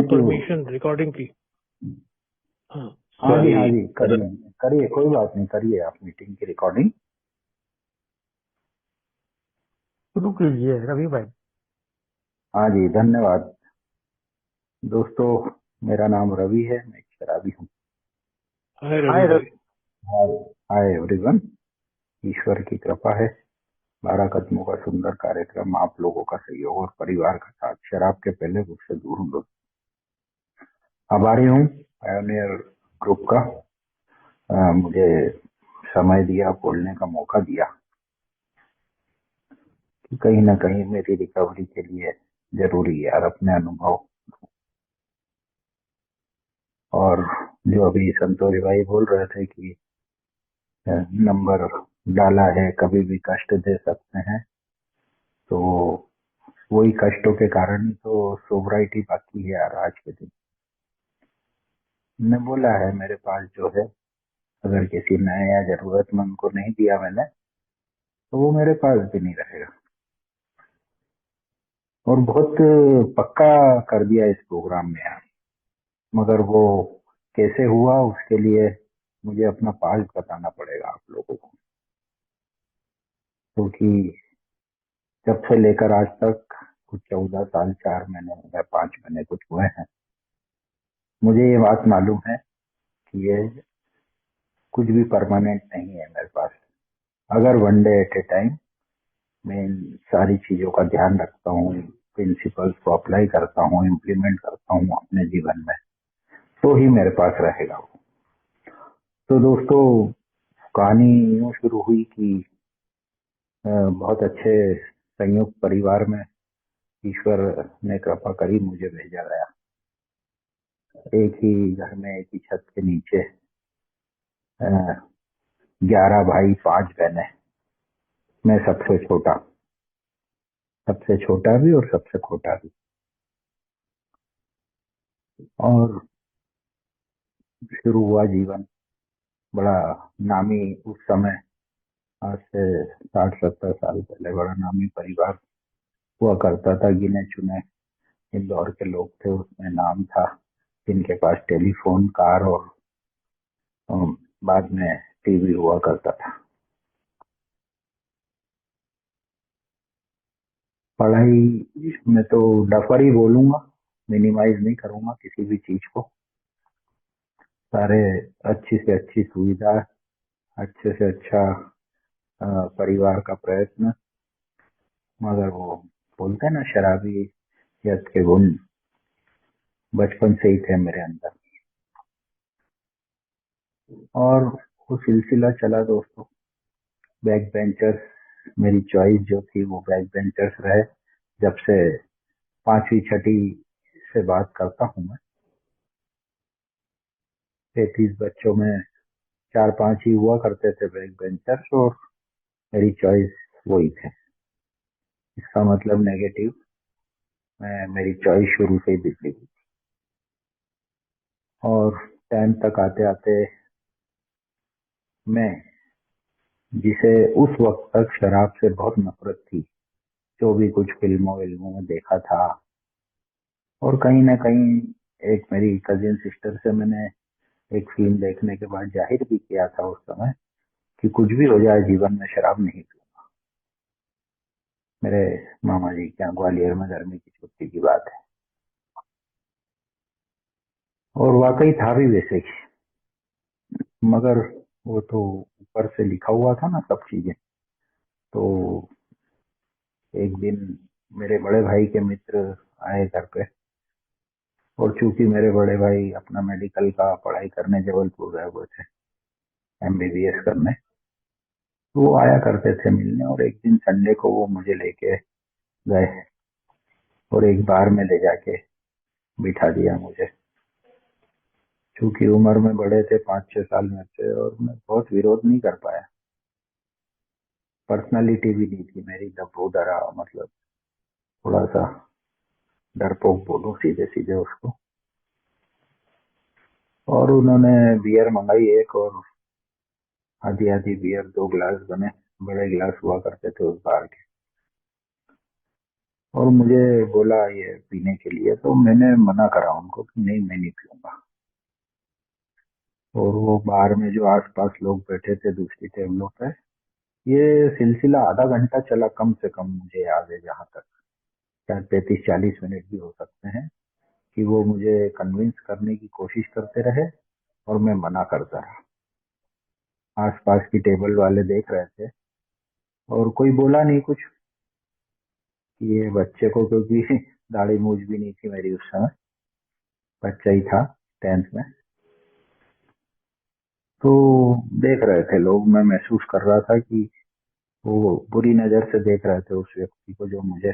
Thank you. Permission recording की। हाँ हाँ जी हाँ जी, करिए करिए, कोई बात नहीं, करिए आप मीटिंग की रिकॉर्डिंग। शुरू कीजिए रवि भाई। हाँ जी, धन्यवाद दोस्तों। मेरा नाम रवि है, मैं एक शराबी हूँ। हाय हाय रवि भाई। Hi everyone. ईश्वर की कृपा है, 12 कदमों का सुंदर कार्यक्रम, आप लोगों का सहयोग और परिवार का साथ, शराब के पहले मुझसे दूर हूँ दोस्त। आभारी हूँ पायोनियर ग्रुप का, मुझे समय दिया, बोलने का मौका दिया कि कहीं ना कहीं मेरी रिकवरी के लिए जरूरी है यार अपने अनुभव। और जो अभी संतोष भाई बोल रहे थे कि नंबर डाला है, कभी भी कष्ट दे सकते हैं, तो वही कष्टों के कारण तो सोबराइटी बाकी है यार आज के दिन। ने बोला है मेरे पास जो है, अगर किसी नए या जरूरतमंद को नहीं दिया मैंने, तो वो मेरे पास भी नहीं रहेगा। और बहुत पक्का कर दिया इस प्रोग्राम में यार, मगर वो कैसे हुआ उसके लिए मुझे अपना पास्ट बताना पड़ेगा आप लोगों को, क्योंकि जब से लेकर आज तक कुछ 14 साल 4 महीने या 5 महीने कुछ हुए हैं, मुझे ये बात मालूम है कि ये कुछ भी परमानेंट नहीं है मेरे पास। अगर one day at A time मैं इन सारी चीजों का ध्यान रखता हूँ, प्रिंसिपल्स को अप्लाई करता हूँ, इम्प्लीमेंट करता हूँ अपने जीवन में, तो ही मेरे पास रहेगा वो। तो दोस्तों, कहानी यूं शुरू हुई कि बहुत अच्छे संयुक्त परिवार में ईश्वर ने कृपा करी, मुझे भेजा गया। एक ही घर में, एक ही छत के नीचे 11 भाई 5 बहनें, मैं सबसे छोटा भी और सबसे खोटा भी। और शुरू हुआ जीवन बड़ा नामी, उस समय आज से 60-70 साल पहले बड़ा नामी परिवार हुआ करता था। गिने चुने इंदौर के लोग थे, उसमें नाम था, जिनके पास टेलीफोन, कार और बाद में टीवी हुआ करता था। पढ़ाई में तो डफर ही बोलूंगा, मिनिमाइज नहीं करूंगा किसी भी चीज को। सारे अच्छी से अच्छी सुविधा, अच्छे से अच्छा परिवार का प्रयत्न, मगर वो बोलते हैं ना, शराबियत के गुण बचपन से ही थे मेरे अंदर। और वो सिलसिला चला दोस्तों। बैक बेंचर्स, मेरी चॉइस जो थी वो बैक बेंचर्स रहे। जब से 5वीं 6ठी से बात करता हूँ मैं, 33 बच्चों में 4-5 ही हुआ करते थे बैक बेंचर्स, और मेरी चॉइस वही थे। इसका मतलब नेगेटिव, मेरी चॉइस शुरू से ही बिगड़ी हुई। और 10 तक आते आते मैं, जिसे उस वक्त तक शराब से बहुत नफरत थी, जो भी कुछ फिल्मों में देखा था, और कहीं ना कहीं एक मेरी कजिन सिस्टर से मैंने एक फिल्म देखने के बाद जाहिर भी किया था उस समय कि कुछ भी हो जाए जीवन में शराब नहीं पीऊंगा। मेरे मामा जी के यहाँ ग्वालियर में गर्मी की छुट्टी की बात है, और वाकई था भी वैसे ही। मगर वो तो ऊपर से लिखा हुआ था ना सब चीजें। तो एक दिन मेरे बड़े भाई के मित्र आए घर पे, और चूंकि मेरे बड़े भाई अपना मेडिकल का पढ़ाई करने जबलपुर गए हुए थे, एमबीबीएस करने, तो वो आया करते थे मिलने। और एक दिन संडे को वो मुझे लेके गए, और एक बार में ले जाके बिठा दिया मुझे। चूंकि उम्र में बड़े थे, 5-6 साल में थे, और मैं बहुत विरोध नहीं कर पाया। पर्सनालिटी भी नहीं थी मेरी, दबो डरा, मतलब थोड़ा सा डरपोक बोलूं सीधे सीधे उसको। और उन्होंने बियर मंगाई एक, और आधी आधी बियर, 2 गिलास बने, बड़े गिलास हुआ करते थे उस बार के। और मुझे बोला ये पीने के लिए, तो मैंने मना करा उनको कि नहीं, मैं नहीं पीऊंगा। और वो बार में जो आसपास लोग बैठे थे दूसरी टेबलों पे, ये सिलसिला आधा घंटा चला कम से कम, मुझे याद है जहां तक, शायद 35-40 मिनट भी हो सकते हैं, कि वो मुझे कन्विंस करने की कोशिश करते रहे और मैं मना करता रहा। आसपास की टेबल वाले देख रहे थे और कोई बोला नहीं कुछ, कि ये बच्चे को, क्योंकि दाढ़ी मूछ भी नहीं थी मेरी उस समय, बच्चा ही था 10th में, तो देख रहे थे लोग। मैं महसूस कर रहा था कि वो बुरी नजर से देख रहे थे उस व्यक्ति को जो मुझे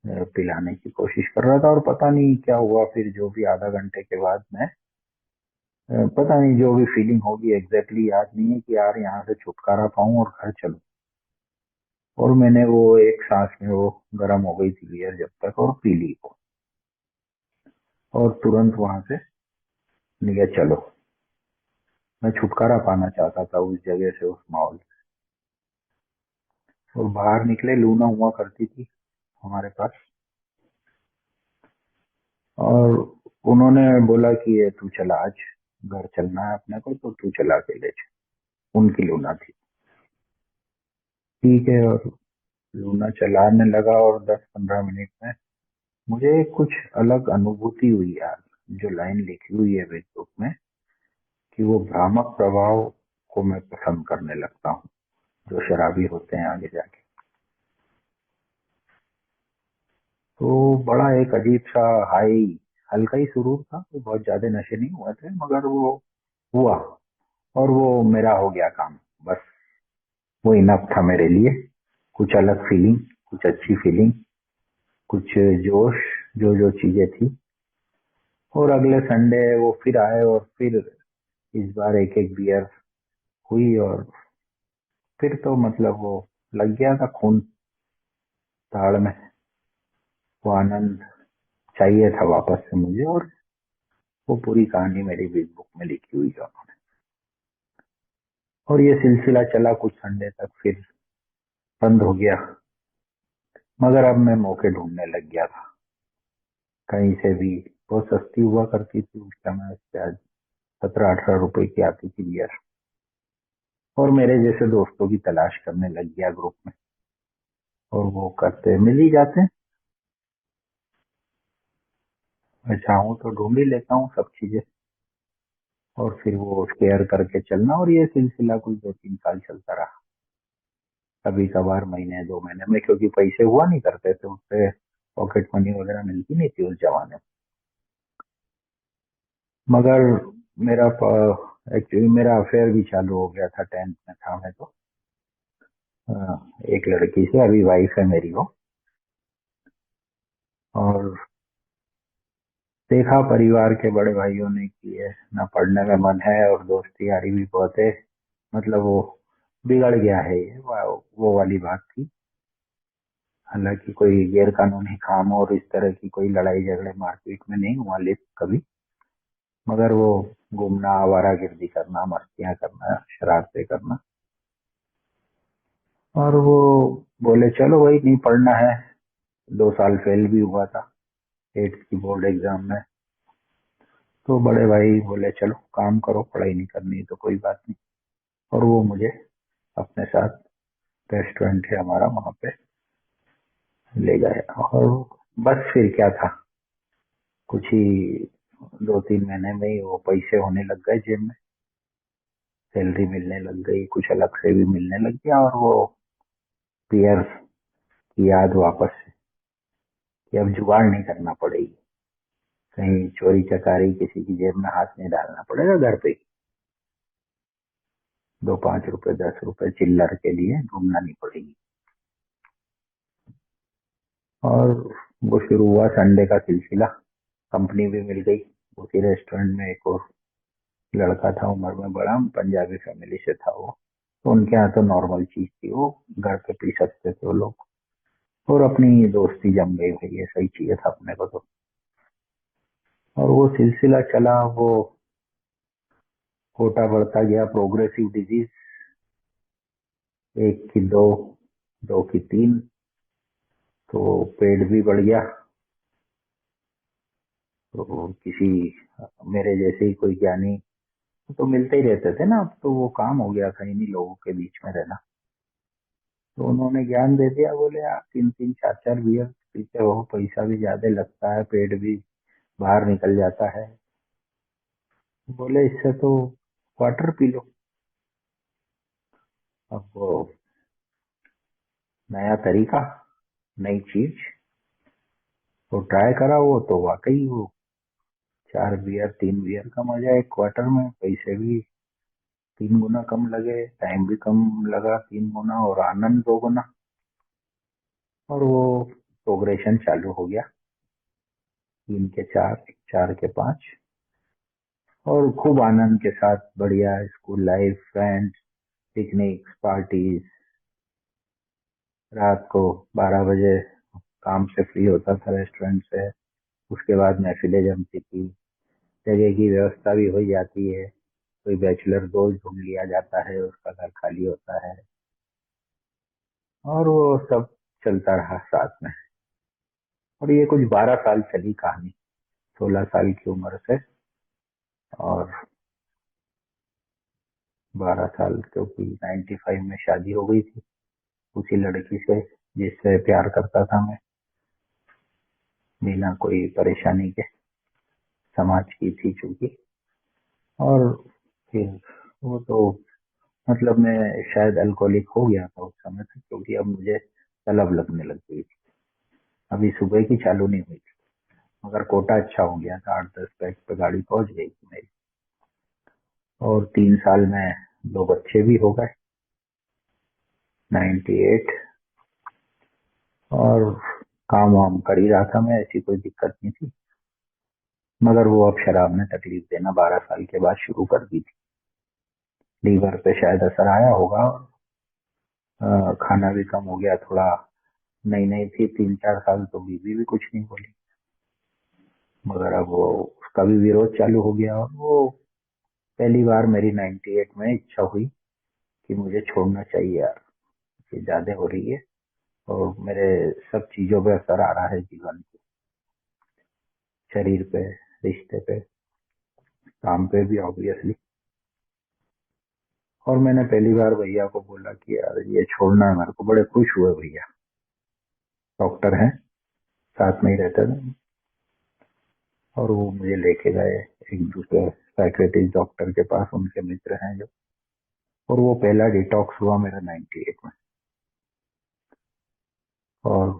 पिलाने की कोशिश कर रहा था। और पता नहीं क्या हुआ फिर, जो भी आधा घंटे के बाद मैं पता नहीं, जो भी फीलिंग होगी एग्जैक्टली याद नहीं है, कि यार यहाँ से छुटकारा पाऊं और घर चलूं। और मैंने वो एक सांस में वो गर्म हो गई थी बियर जब तक, और पी ली वो, और तुरंत वहां से निकल चलो। मैं छुटकारा पाना चाहता था उस जगह से, उस माहौल से। और बाहर निकले, लूना हुआ करती थी हमारे पास, और उन्होंने बोला कि ये तू चला, आज घर चलना है अपने को, तो तू चला के ले जा। उनकी लूना थी, ठीक है। और लूना चलाने लगा, और 10-15 मिनट में मुझे कुछ अलग अनुभूति हुई यार। जो लाइन लिखी हुई है फेसबुक में, कि वो भ्रामक प्रभाव को मैं पसंद करने लगता हूँ जो शराबी होते हैं आगे जाके। तो बड़ा एक अजीब सा हाई, हल्का ही सुरूर था, तो बहुत ज्यादा नशे नहीं हुए थे, मगर वो हुआ, और वो मेरा हो गया काम, बस। वो इनफ था मेरे लिए। कुछ अलग फीलिंग, कुछ अच्छी फीलिंग, कुछ जोश, जो जो चीजें थी। और अगले संडे वो फिर आए, और फिर इस बार एक एक बियर हुई, और फिर तो मतलब वो लग गया था खून ताड़ में। वो आनंद चाहिए था वापस से मुझे, और वो पूरी कहानी मेरी फेसबुक में लिखी हुई है उन्होंने। और ये सिलसिला चला कुछ संडे तक, फिर बंद हो गया। मगर अब मैं मौके ढूंढने लग गया था कहीं से भी। बहुत सस्ती हुआ करती थी उस समय, शायद 17-18 रुपए की आती थी बियर। और मेरे जैसे दोस्तों की तलाश करने लग गया ग्रुप में, और वो करते मिल ही जाते हैं। मैं चाहूँ तो ढूंढ ही लेता हूँ सब चीजें, और फिर वो शेयर करके चलना। और ये सिलसिला कुछ 2-3 साल चलता रहा। कभी कभार महीने 2 महीने में, क्योंकि पैसे हुआ नहीं करते थे उससे, पॉकेट मनी वगैरह मिलती नहीं थी उस जमाने में। मगर मेरा एक्चुअली मेरा अफेयर भी चालू हो गया था, 10th में था मैं तो। अ, एक लड़की से, अभी वाइफ है मेरी वो। और देखा परिवार के बड़े भाइयों ने कि ये ना पढ़ने में मन है, और दोस्ती यारी भी बहुत है, मतलब वो बिगड़ गया है ये, वो वाली बात थी। हालांकि कोई गैर कानूनी काम और इस तरह की कोई लड़ाई झगड़े मारपीट में नहीं हुआ लिप्त कभी, मगर वो घूमना, आवारागर्दी करना, मस्तियां करना, शरारतें करना। और वो बोले चलो भाई, नहीं पढ़ना है। 2 साल फेल भी हुआ था 8th की बोर्ड एग्जाम में। तो बड़े भाई बोले चलो काम करो, पढ़ाई नहीं करनी तो कोई बात नहीं। और वो मुझे अपने साथ, रेस्टोरेंट है हमारा, वहां पे ले गए। और बस फिर क्या था, कुछ ही 2-3 महीने में ही वो पैसे होने लग गए जेब में, सैलरी मिलने लग गई, कुछ अलग से भी मिलने लग गया। और वो पियर की याद वापस से, कि अब जुगाड़ नहीं करना पड़ेगी, कहीं चोरी चकारी किसी की जेब में हाथ नहीं डालना पड़ेगा, घर पे ही 2-5 रुपए 10 रुपए चिल्लर के लिए ढूंढना नहीं पड़ेगी। और वो शुरू हुआ संडे का सिलसिला। कंपनी भी मिल गई उसी रेस्टोरेंट में। एक और लड़का था, उम्र में बड़ा, पंजाबी फैमिली से था वो, तो उनके यहाँ तो नॉर्मल चीज थी, वो घर पे पी सकते थे वो लोग। और अपनी दोस्ती जम गई भाई, ये सही चाहिए था अपने को तो। और वो सिलसिला चला, वो कोटा बढ़ता गया, प्रोग्रेसिव डिजीज, 1 की 2, 2 की 3, तो पेट भी बढ़ गया। तो किसी मेरे जैसे ही कोई ज्ञानी तो मिलते ही रहते थे ना, अब तो वो काम हो गया था इन्हीं लोगों के बीच में रहना। तो उन्होंने ज्ञान दे दिया, बोले आप 3-3 4-4 बियर पीते हो, पैसा भी ज्यादा लगता है, पेट भी बाहर निकल जाता है, बोले इससे तो वाटर पी लो। अब वो नया तरीका, नई चीज, तो ट्राई करा वो, तो वाकई वो 4 बियर 3 बियर का मजा एक क्वार्टर में, पैसे भी 3 गुना कम लगे, टाइम भी कम लगा 3 गुना, और आनंद 2 गुना। और वो प्रोग्रेशन चालू हो गया, 3 के 4, 4 के 5, और खूब आनंद के साथ बढ़िया school life, friends, picnic parties. रात को 12 बजे काम से फ्री होता था रेस्टोरेंट से, उसके बाद महफिलें जमती थी, जगह की व्यवस्था भी हो जाती है, कोई बैचलर दोस्त ढूंढ लिया जाता है, उसका घर खाली होता है, और वो सब चलता रहा साथ में। और ये कुछ 12 साल चली कहानी, 16 साल की उम्र से, और 12 साल, क्योंकि 95 में शादी हो गई थी उसी लड़की से जिससे प्यार करता था मैं, बिना कोई परेशानी के, समाज की थी चूंकि। और फिर वो तो, मतलब मैं शायद अल्कोहलिक हो गया था उस समय तक, क्योंकि अब मुझे तलब लगने लग गई थी। अभी सुबह की चालू नहीं हुई थी, मगर कोटा अच्छा हो गया था, 8-10 पैक पे गाड़ी पहुंच गई थी मेरी। और 3 साल में 2 बच्चे भी हो गए, 98। और काम वाम कर ही रहा था मैं, ऐसी कोई दिक्कत नहीं थी। मगर वो अब शराब ने तकलीफ देना 12 साल के बाद शुरू कर दी थी। लीवर पे शायद असर आया होगा, खाना भी कम हो गया थोड़ा। नई नई थी, 3-4 साल, तो बीवी भी कुछ नहीं बोली, मगर अब वो उसका भी विरोध चालू हो गया। और वो पहली बार मेरी 98 में इच्छा हुई कि मुझे छोड़ना चाहिए यार, ये ज्यादा हो रही है, और मेरे सब चीजों पे असर आ रहा है, जीवन पे, शरीर पे, रिश्ते पे, काम पे भी ऑब्वियसली। और मैंने पहली बार भैया को बोला कि यार ये छोड़ना है मेरे को। बड़े खुश हुए भैया, डॉक्टर हैं, साथ में ही रहते थे, और वो मुझे लेके गए एक दूसरे साइकेट्रिस्ट डॉक्टर के पास, उनके मित्र हैं जो। और वो पहला डिटॉक्स हुआ मेरा 98 में। और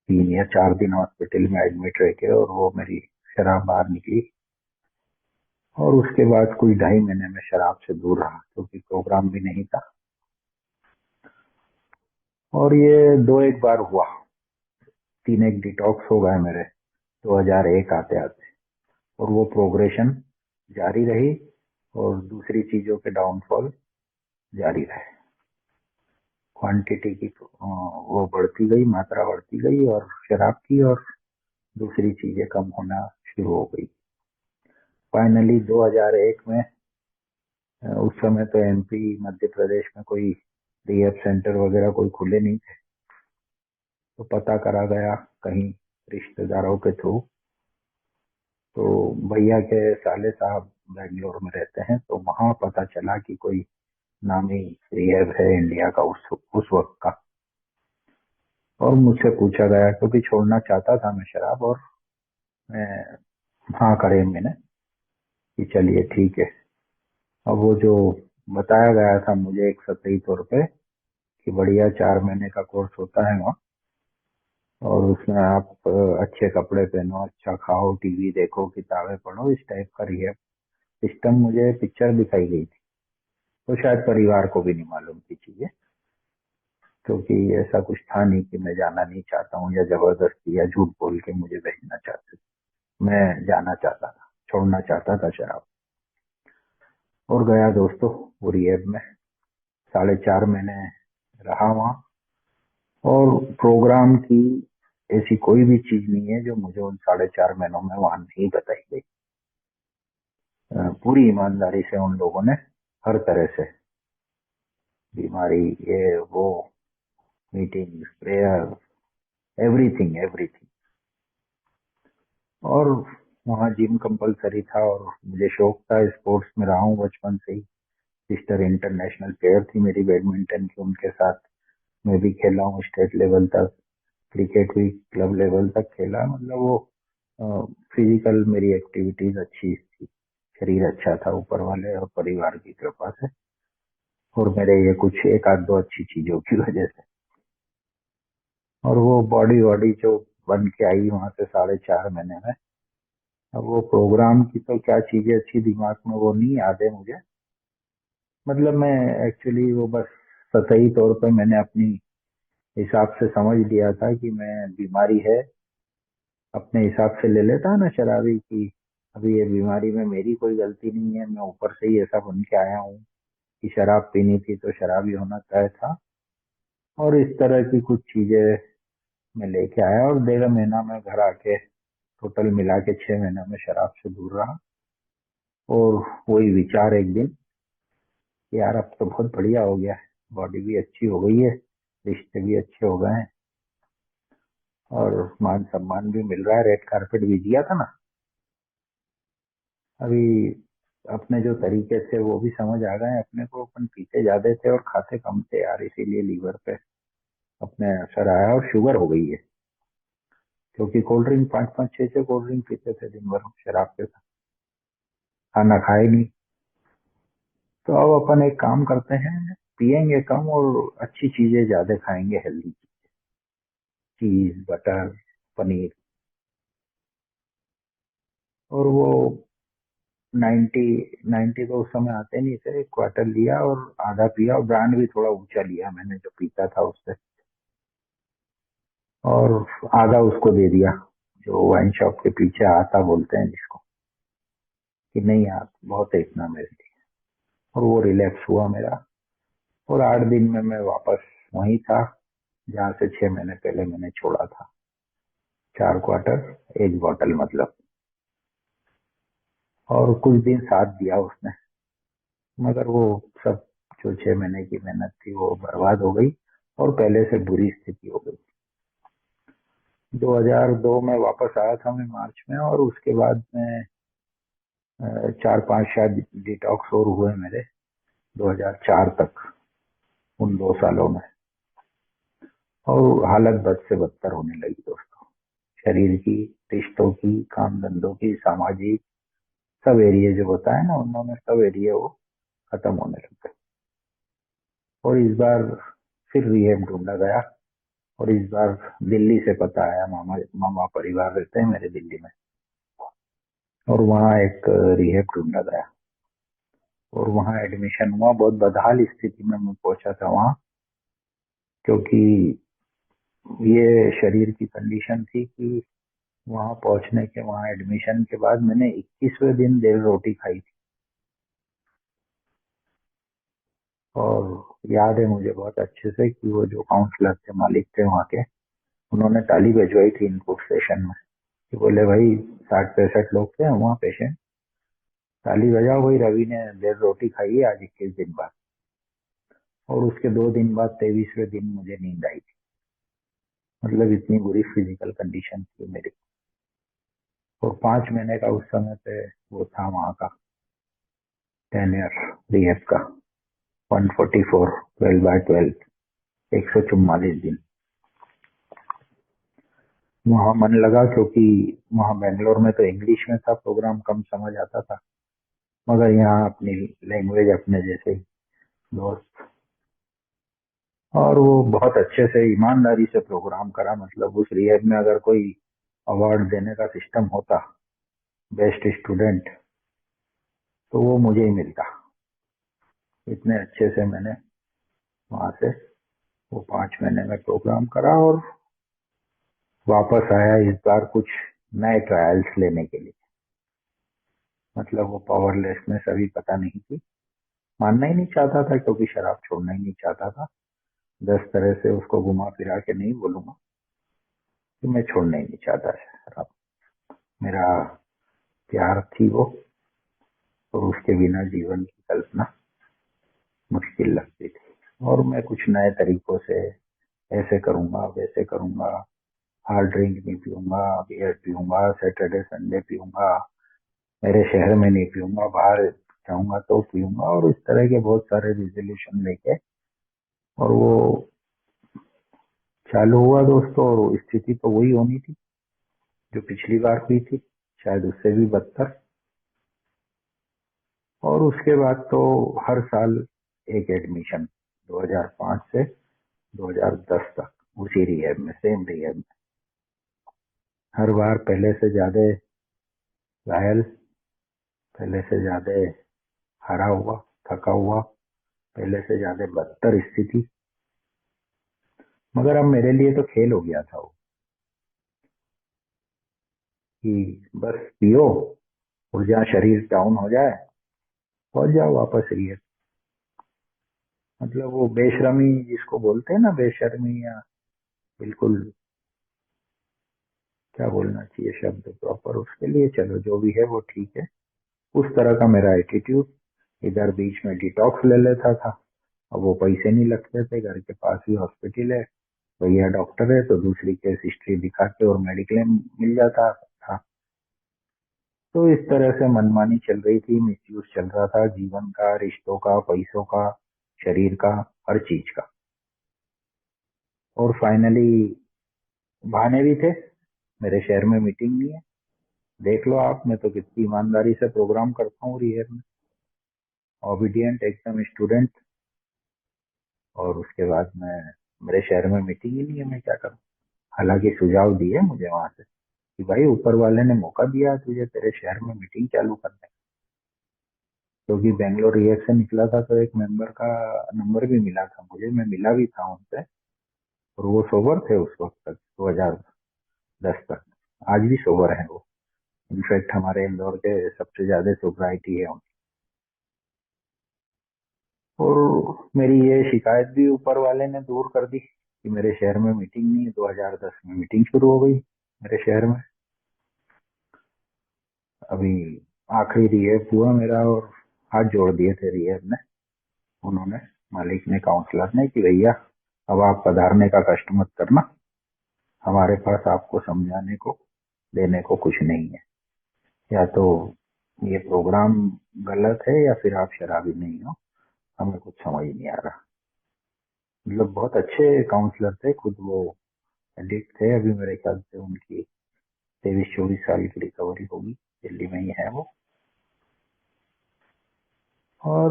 3 या 4 दिन हॉस्पिटल में एडमिट रह के, और वो मेरी शराब बाहर निकली। और उसके बाद कुछ 2.5 महीने में शराब से दूर रहा, क्योंकि प्रोग्राम भी नहीं था। और ये 2 एक बार हुआ, 3 एक डिटॉक्स हो गए मेरे 2001 आते आते। और वो प्रोग्रेशन जारी रही, और दूसरी चीजों के डाउनफॉल जारी रहे। क्वांटिटी की वो बढ़ती गई, मात्रा बढ़ती गई और शराब की, और दूसरी चीजें कम होना शुरू हो गई। फाइनली 2001 में, उस समय तो एमपी मध्य प्रदेश में कोई रिहैब सेंटर वगैरह कोई खुले नहीं थे, तो पता करा गया कहीं रिश्तेदारों के थ्रू। तो भैया के साले साहब बेंगलोर में रहते हैं, तो वहां पता चला कि कोई नामी रिहैब है इंडिया का उस वक्त का। और मुझसे पूछा गया, क्योंकि छोड़ना चाहता था मैं शराब, और मैं हाँ करे मैंने कि चलिए ठीक है। अब वो जो बताया गया था मुझे एक सतही तौर पे कि बढ़िया 4 महीने का कोर्स होता है वहाँ, और उसमें आप अच्छे कपड़े पहनो, अच्छा खाओ, टीवी देखो, किताबें पढ़ो, इस टाइप का रिहैब सिस्टम मुझे पिक्चर दिखाई गई थी। तो शायद परिवार को भी नहीं मालूम थी चीजें, क्योंकि ऐसा कुछ था नहीं कि मैं जाना नहीं चाहता हूँ, या जबरदस्ती या झूठ बोल के मुझे भेजना चाहते थे। मैं जाना चाहता था, छोड़ना चाहता था शराब। और गया दोस्तों वो रिहैब में, 4.5 महीने रहा वहाँ। और प्रोग्राम की ऐसी कोई भी चीज नहीं है जो मुझे उन 4.5 महीनों में वहां नहीं बताई गई। पूरी ईमानदारी से उन लोगों ने हर तरह से, बीमारी, ये वो, मीटिंग, प्रेयर, एवरीथिंग एवरीथिंग। और वहाँ जिम कंपलसरी था और मुझे शौक था, स्पोर्ट्स में रहा हूँ बचपन से ही। सिस्टर इंटरनेशनल प्लेयर थी मेरी बैडमिंटन की, उनके साथ मैं भी खेला हूँ स्टेट लेवल तक, क्रिकेट भी क्लब लेवल तक खेला। मतलब वो फिजिकल मेरी एक्टिविटीज अच्छी थी, शरीर अच्छा था ऊपर वाले और परिवार की कृपा से, और मेरे ये कुछ एक आध दो अच्छी चीजों की वजह से। और वो बॉडी वॉडी जो बन के आई वहां से 4.5 महीने में, अब वो प्रोग्राम की तो क्या चीजें अच्छी दिमाग में वो नहीं याद है मुझे। मतलब मैं एक्चुअली वो बस सतही तौर पे मैंने अपनी हिसाब से समझ लिया था कि मैं बीमारी है, अपने हिसाब से ले लेता है ना शराबी की, अभी ये बीमारी में मेरी कोई गलती नहीं है, मैं ऊपर से ही ऐसा बन के आया हूँ कि शराब पीनी थी तो शराबी होना तय था। और इस तरह की कुछ चीजें मैं लेके आया और 1.5 महीना में घर आके टोटल मिला के 6 महीना में शराब से दूर रहा। और वही विचार एक दिन कि यार अब तो बहुत बढ़िया हो गया है, बॉडी भी अच्छी हो गई है, रिश्ते भी अच्छे हो गए हैं और मान सम्मान भी मिल रहा है, रेड कारपेट भी दिया था ना। अभी अपने जो तरीके थे वो भी समझ आ गए अपने को, अपन पीते ज्यादा थे और खाते कम थे यार, इसीलिए लीवर पे अपने असर आया और शुगर हो गई है। क्योंकि कोल्ड ड्रिंक 5-5 6 6 कोल्ड ड्रिंक पीते थे दिन भर शराब के साथ, खाना खाए नहीं। तो अब अपन एक काम करते हैं, पियेंगे कम और अच्छी चीजें ज्यादा खाएंगे, हेल्दी चीज, बटर, पनीर। और वो 90 90 तो उस समय आते नहीं थे, एक क्वार्टर लिया और आधा पिया, और ब्रांड भी थोड़ा ऊंचा लिया मैंने जो पीता था उससे, और आधा उसको दे दिया जो वाइन शॉप के पीछे आता बोलते हैं जिसको, कि नहीं यार बहुत है इतना मेरे लिए। और वो रिलैक्स हुआ मेरा, और 8 दिन में मैं वापस वहीं था जहाँ से 6 महीने पहले मैंने छोड़ा था। 4 क्वार्टर 1 बॉटल मतलब। और कुछ दिन साथ दिया उसने, मगर वो सब जो 6 महीने की मेहनत थी वो बर्बाद हो गई और पहले से बुरी स्थिति हो गई। 2002 में वापस आया था मैं मार्च में, और उसके बाद में 4-5 शायद डिटॉक्स और हुए मेरे 2004 तक, उन 2 सालों में। और हालत बद से बदतर होने लगी दोस्तों, शरीर की, रिश्तों की, काम धंधों की, सामाजिक सब एरिया जो होता है ना, उन्होंने सब एरिया वो खत्म होने लग गए। और इस बार फिर रिहेब ढूंढा गया, और इस बार दिल्ली से पता आया, मामा मामा परिवार रहते हैं मेरे दिल्ली में, और वहाँ एक रिहेब ढूंढा गया और वहाँ एडमिशन हुआ। बहुत बदहाल स्थिति में मैं पहुंचा था वहाँ, क्योंकि ये शरीर की कंडीशन थी कि वहाँ पहुंचने के, वहाँ एडमिशन के बाद मैंने 21वें दिन देर रोटी खाई थी। और याद है मुझे बहुत अच्छे से कि वो जो काउंसलर थे, मालिक थे वहाँ के, उन्होंने ताली बजवाई थी इनपुट सेशन में कि बोले भाई 60-65 लोग थे वहाँ पेशेंट, ताली बजाओ भाई, रवि ने देर रोटी खाई है आज 21 दिन बाद। और उसके 2 दिन बाद 23वें दिन मुझे नींद आई थी। मतलब इतनी बुरी फिजिकल कंडीशन थी मेरी। और 5 महीने का उस समय पे वो था वहाँ का टेन्योर रिहेब का, 144, 12/12, 144 दिन वहाँ मन लगा, क्योंकि वहाँ बेंगलोर में तो इंग्लिश में था प्रोग्राम, कम समझ आता था, मगर यहाँ अपनी लैंग्वेज, अपने जैसे दोस्त। और वो बहुत अच्छे से ईमानदारी से प्रोग्राम करा। मतलब उस रिहेब में अगर कोई अवार्ड देने का सिस्टम होता, बेस्ट स्टूडेंट, तो वो मुझे ही मिलता। इतने अच्छे से मैंने वहां से वो 5 महीने में प्रोग्राम करा और वापस आया इस बार कुछ नए ट्रायल्स लेने के लिए। मतलब वो पावरलेसनेस अभी पता नहीं थी, मानना ही नहीं चाहता था, क्योंकि शराब छोड़ना ही नहीं चाहता था। 10 तरह से उसको घुमा फिरा के नहीं बोलूंगा कि मैं छोड़ना ही नहीं चाहता शराब, मेरा प्यार थी वो, और उसके बिना जीवन की कल्पना मुश्किल लगती थी। और मैं कुछ नए तरीकों से ऐसे करूंगा वैसे करूंगा, हार्ड ड्रिंक नहीं पीऊंगा, बियर पीऊंगा, सैटरडे संडे पीऊंगा, मेरे शहर में नहीं पीऊंगा, बाहर जाऊंगा तो पीऊंगा, और इस तरह के बहुत सारे रिजोल्यूशन लेके, और वो चालू हुआ दोस्तों। और स्थिति तो वही होनी थी जो पिछली बार हुई थी, शायद उससे भी बदतर। और उसके बाद तो हर साल एक एडमिशन, 2005 से 2010 तक उसी रिहैब में, सेम रिहैब में। हर बार पहले से ज्यादा घायल, पहले से ज्यादा हारा हुआ, थका हुआ, पहले से ज्यादा बदतर स्थिति। मगर अब मेरे लिए तो खेल हो गया था वो, कि बस पियो और जहाँ शरीर डाउन हो जाए पहुंच जाओ वापस रिहैब। मतलब वो बेशर्मी जिसको बोलते हैं ना, बेशर्मी, या बिल्कुल क्या बोलना चाहिए शब्द प्रॉपर उसके लिए, चलो जो भी है वो ठीक है। उस तरह का मेरा एटीट्यूड। इधर बीच में डिटॉक्स ले लेता था, अब वो पैसे नहीं लगते थे, घर के पास ही हॉस्पिटल है, भैया डॉक्टर है, तो दूसरी केस हिस्ट्री दिखा के और मेडिक्लेम मिल जाता था। तो इस तरह से मनमानी चल रही थी, मिसयूज चल रहा था जीवन का, रिश्तों का, पैसों का, शरीर का, हर चीज का। और फाइनली बहाने भी थे, मेरे शहर में मीटिंग नहीं है, देख लो आप, मैं तो कितनी ईमानदारी से प्रोग्राम करता हूँ रिहर में, ओबीडियंट एकदम स्टूडेंट। और उसके बाद मैं, मेरे शहर में मीटिंग ही नहीं है, मैं क्या करूँ। हालांकि सुझाव दिए मुझे वहां से कि भाई ऊपर वाले ने मौका दिया तुझे तेरे शहर में मीटिंग चालू करने का। क्योंकि बेंगलोर रिहर से निकला था तो एक मेंबर का नंबर भी मिला था मुझे, मैं मिला भी था उनसे, और वो सोबर थे उस वक्त तक, 2010 तक। आज भी सोबर है वो, इनफैक्ट हमारे इंदौर के सबसे ज्यादा सोबराइटी है उनकी। और मेरी ये शिकायत भी ऊपर वाले ने दूर कर दी कि मेरे शहर में मीटिंग नहीं है। 2010 में मीटिंग शुरू हो गई मेरे शहर में। अभी आखिरी रिहैब हुआ मेरा, और हाथ जोड़ दिए थे रिहैब ने, उन्होंने, मालिक ने, काउंसलर ने, कि भैया अब आप पधारने का कष्ट मत करना, हमारे पास आपको समझाने को, देने को कुछ नहीं है। या तो ये प्रोग्राम गलत है या फिर आप शराबी नहीं हो, हमें कुछ समझ नहीं आ रहा। मतलब बहुत अच्छे काउंसलर थे खुद वो, एडिक्ट थे। अभी मेरे ख्याल से उनकी 23-24 साल की रिकवरी होगी, दिल्ली में ही है वो। और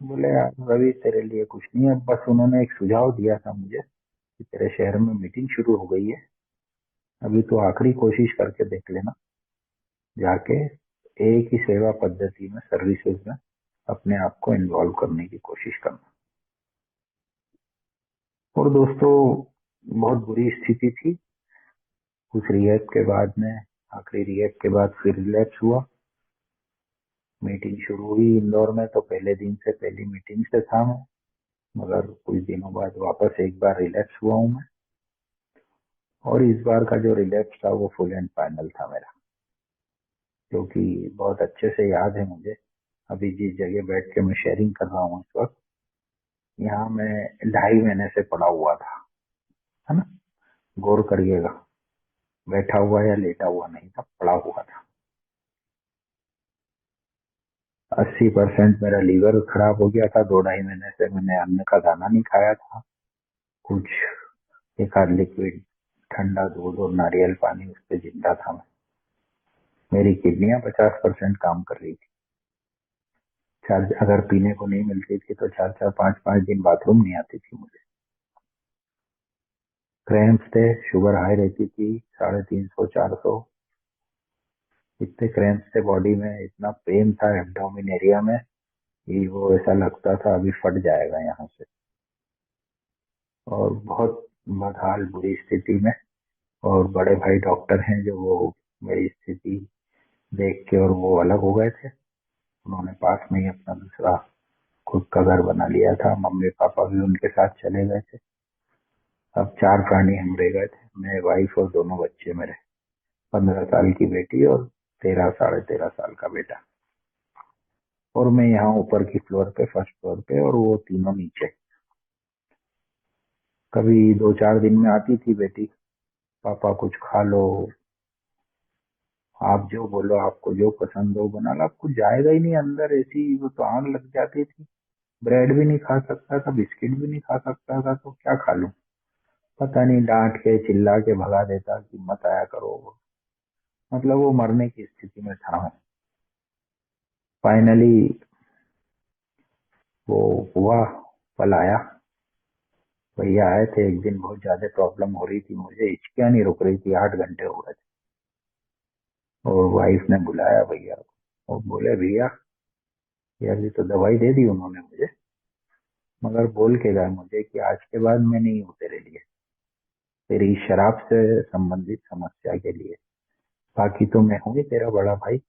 बोले यार रवि तेरे लिए कुछ नहीं है, बस उन्होंने एक सुझाव दिया था मुझे कि तेरे शहर में मीटिंग शुरू हो गई है, अभी तो आखिरी कोशिश करके देख लेना, जाके एक ही सेवा पद्धति में, सर्विसेज में अपने आप को इन्वॉल्व करने की कोशिश करना। और दोस्तों बहुत बुरी स्थिति थी। उस रिहैब के बाद में, आखिरी रिहैब के बाद फिर रिलैप्स हुआ। मीटिंग शुरू हुई इंदौर में तो पहले दिन से, पहली मीटिंग से था मैं, मगर कुछ दिनों बाद वापस एक बार रिलैप्स हुआ हूँ मैं। और इस बार का जो रिलैप्स था वो फुल एंड फाइनल था मेरा, क्योंकि बहुत अच्छे से याद है मुझे। अभी जिस जगह बैठ के मैं शेयरिंग कर रहा हूँ इस वक्त, यहाँ मैं 2.5 महीने से पड़ा हुआ था, है ना, गौर करिएगा, बैठा हुआ या लेटा हुआ नहीं था, पड़ा हुआ था। 80% मेरा लीवर खराब हो गया था, 2-2.5 महीने से मैंने अन्न का दाना नहीं खाया था। कुछ एक आध लिक्विड, ठंडा दूध और नारियल पानी, उस पर जिंदा था मैं। मेरी किडनियां 50% काम कर रही थी। चार, अगर पीने को नहीं मिलती थी तो 4-4, 5-5 दिन बाथरूम नहीं आती थी मुझे। क्रैम्प्स थे, शुगर हाई रहती थी, 350-400, इतने क्रैम्प्स थे बॉडी में, इतना पेन था एब्डोमिन एरिया में कि वो ऐसा लगता था अभी फट जाएगा यहाँ से। और बहुत बदहाल, बुरी स्थिति में। और बड़े भाई डॉक्टर हैं जो, वो मेरी स्थिति देख के और वो अलग हो गए थे। उन्होंने पास में ही अपना दूसरा खुद का घर बना लिया था, मम्मी पापा भी उनके साथ चले गए थे। अब 4 प्राणी हम रह गए थे, मैं, वाइफ और दोनों बच्चे मेरे, 15 साल की बेटी और 13-13.5 साल का बेटा। और मैं यहाँ ऊपर की फ्लोर पे, फर्स्ट फ्लोर पे, और वो तीनों नीचे। कभी 2-4 दिन में आती थी बेटी, पापा कुछ खा लो, आप जो बोलो, आपको जो पसंद हो बना लो। आपको जाएगा ही नहीं अंदर, ऐसी वो तो आग लग जाती थी। ब्रेड भी नहीं खा सकता था, बिस्किट भी नहीं खा सकता था, तो क्या खा लूं। पता नहीं, डांट के चिल्ला के भगा देता कि मत आया करो। मतलब वो मरने की स्थिति में था मैं। फाइनली वो हुआ, पल आया। भैया आए थे एक दिन, बहुत ज्यादा प्रॉब्लम हो रही थी मुझे, हिचकियां नहीं रुक रही थी, 8 घंटे हो गए थे। और वाइफ ने बुलाया भैया को और बोले भैया, ये अभी तो दवाई दे दी उन्होंने मुझे, मगर बोल के गए मुझे कि आज के बाद मैं नहीं हूँ तेरे लिए, तेरी शराब से संबंधित समस्या के लिए। बाकी तो मैं हूँ ही तेरा बड़ा भाई,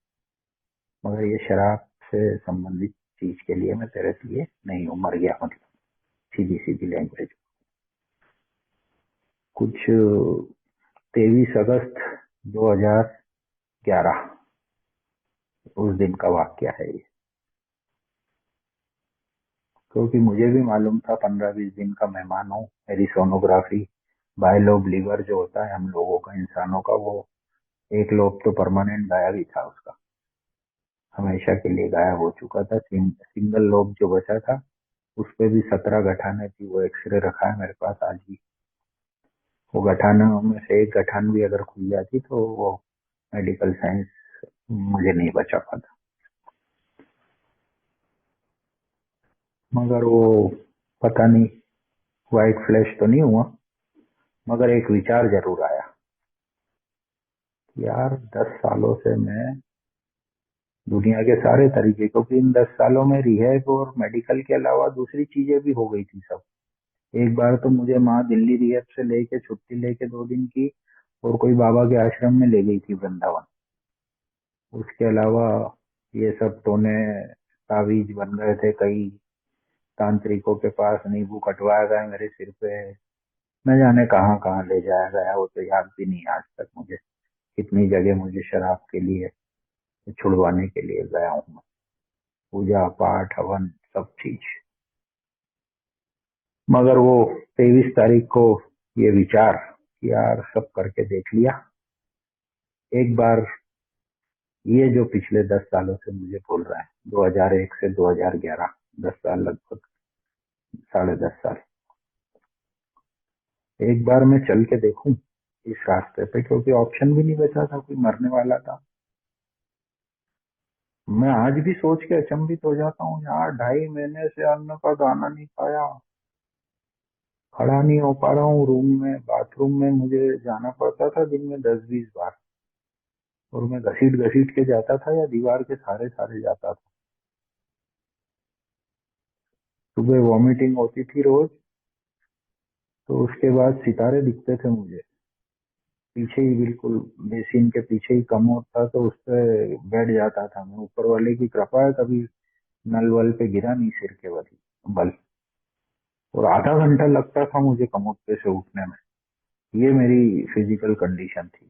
मगर ये शराब से संबंधित चीज के लिए मैं तेरे लिए नहीं हूँ, मर गया। मतलब सीधी सीधी लैंग्वेज। कुछ 23 अगस्त 2011 उस दिन का वाक्य है ये। क्योंकि मुझे भी मालूम था 15-20 दिन का मेहमान हूँ। मेरी सोनोग्राफी, बायलोब लीवर जो होता है हम लोगों का, इंसानों का, वो एक लोब तो परमानेंट गायब ही था उसका, हमेशा के लिए गायब हो चुका था। सिंगल लोब जो बचा था उस पे भी 17 गठाने थी। वो एक्सरे रखा है मेरे पास आज भी। वो गठानों में से एक गठान भी अगर खुल जाती तो वो मेडिकल साइंस मुझे नहीं बचा पाता। मगर वो पता नहीं, व्हाइट फ्लैश तो नहीं हुआ, मगर एक विचार जरूर आया कि यार 10 सालों से मैं दुनिया के सारे तरीके, क्योंकि इन 10 सालों में रिहैब और मेडिकल के अलावा दूसरी चीजें भी हो गई थी सब। एक बार तो मुझे माँ दिल्ली रिहैब से लेके छुट्टी लेके 2 दिन की और कोई बाबा के आश्रम में ले गई थी, वृंदावन। उसके अलावा ये सब टोने तावीज बन गए थे, कई तांत्रिकों के पास नींबू कटवाया गया मेरे सिर पे। न जाने कहाँ कहाँ ले जाया गया, वो तो याद भी नहीं आज तक मुझे। कितनी जगह मुझे शराब के लिए छुड़वाने के लिए गया हूँ मैं। पूजा पाठ हवन सब चीज। मगर वो 23 तारीख को ये विचार कि यार सब करके देख लिया एक बार। ये जो पिछले 10 सालों से मुझे बोल रहा है, 2001 से 2011, 10 साल लगभग, 10.5 साल। एक बार मैं चल के देखूं इस रास्ते पे, क्योंकि ऑप्शन भी नहीं बचा था, कोई मरने वाला था। मैं आज भी सोच के अचंभित हो जाता हूँ यार, 2.5 महीने से अन्न का दाना नहीं खाया, खड़ा नहीं हो पा रहा हूँ रूम में। बाथरूम में मुझे जाना पड़ता था दिन में 10-20 बार, और मैं घसीट घसीट के जाता था या दीवार के सहारे सहारे जाता था। सुबह वॉमिटिंग होती थी रोज, तो उसके बाद सितारे दिखते थे मुझे पीछे ही, बिल्कुल बेसिन के पीछे ही कमोड था, तो उस पे बैठ जाता था मैं। ऊपर वाले की कृपा है कभी नल वल पे गिरा नहीं सिर के बल। और आधा घंटा लगता था मुझे कमोड पे से उठने में। ये मेरी फिजिकल कंडीशन थी।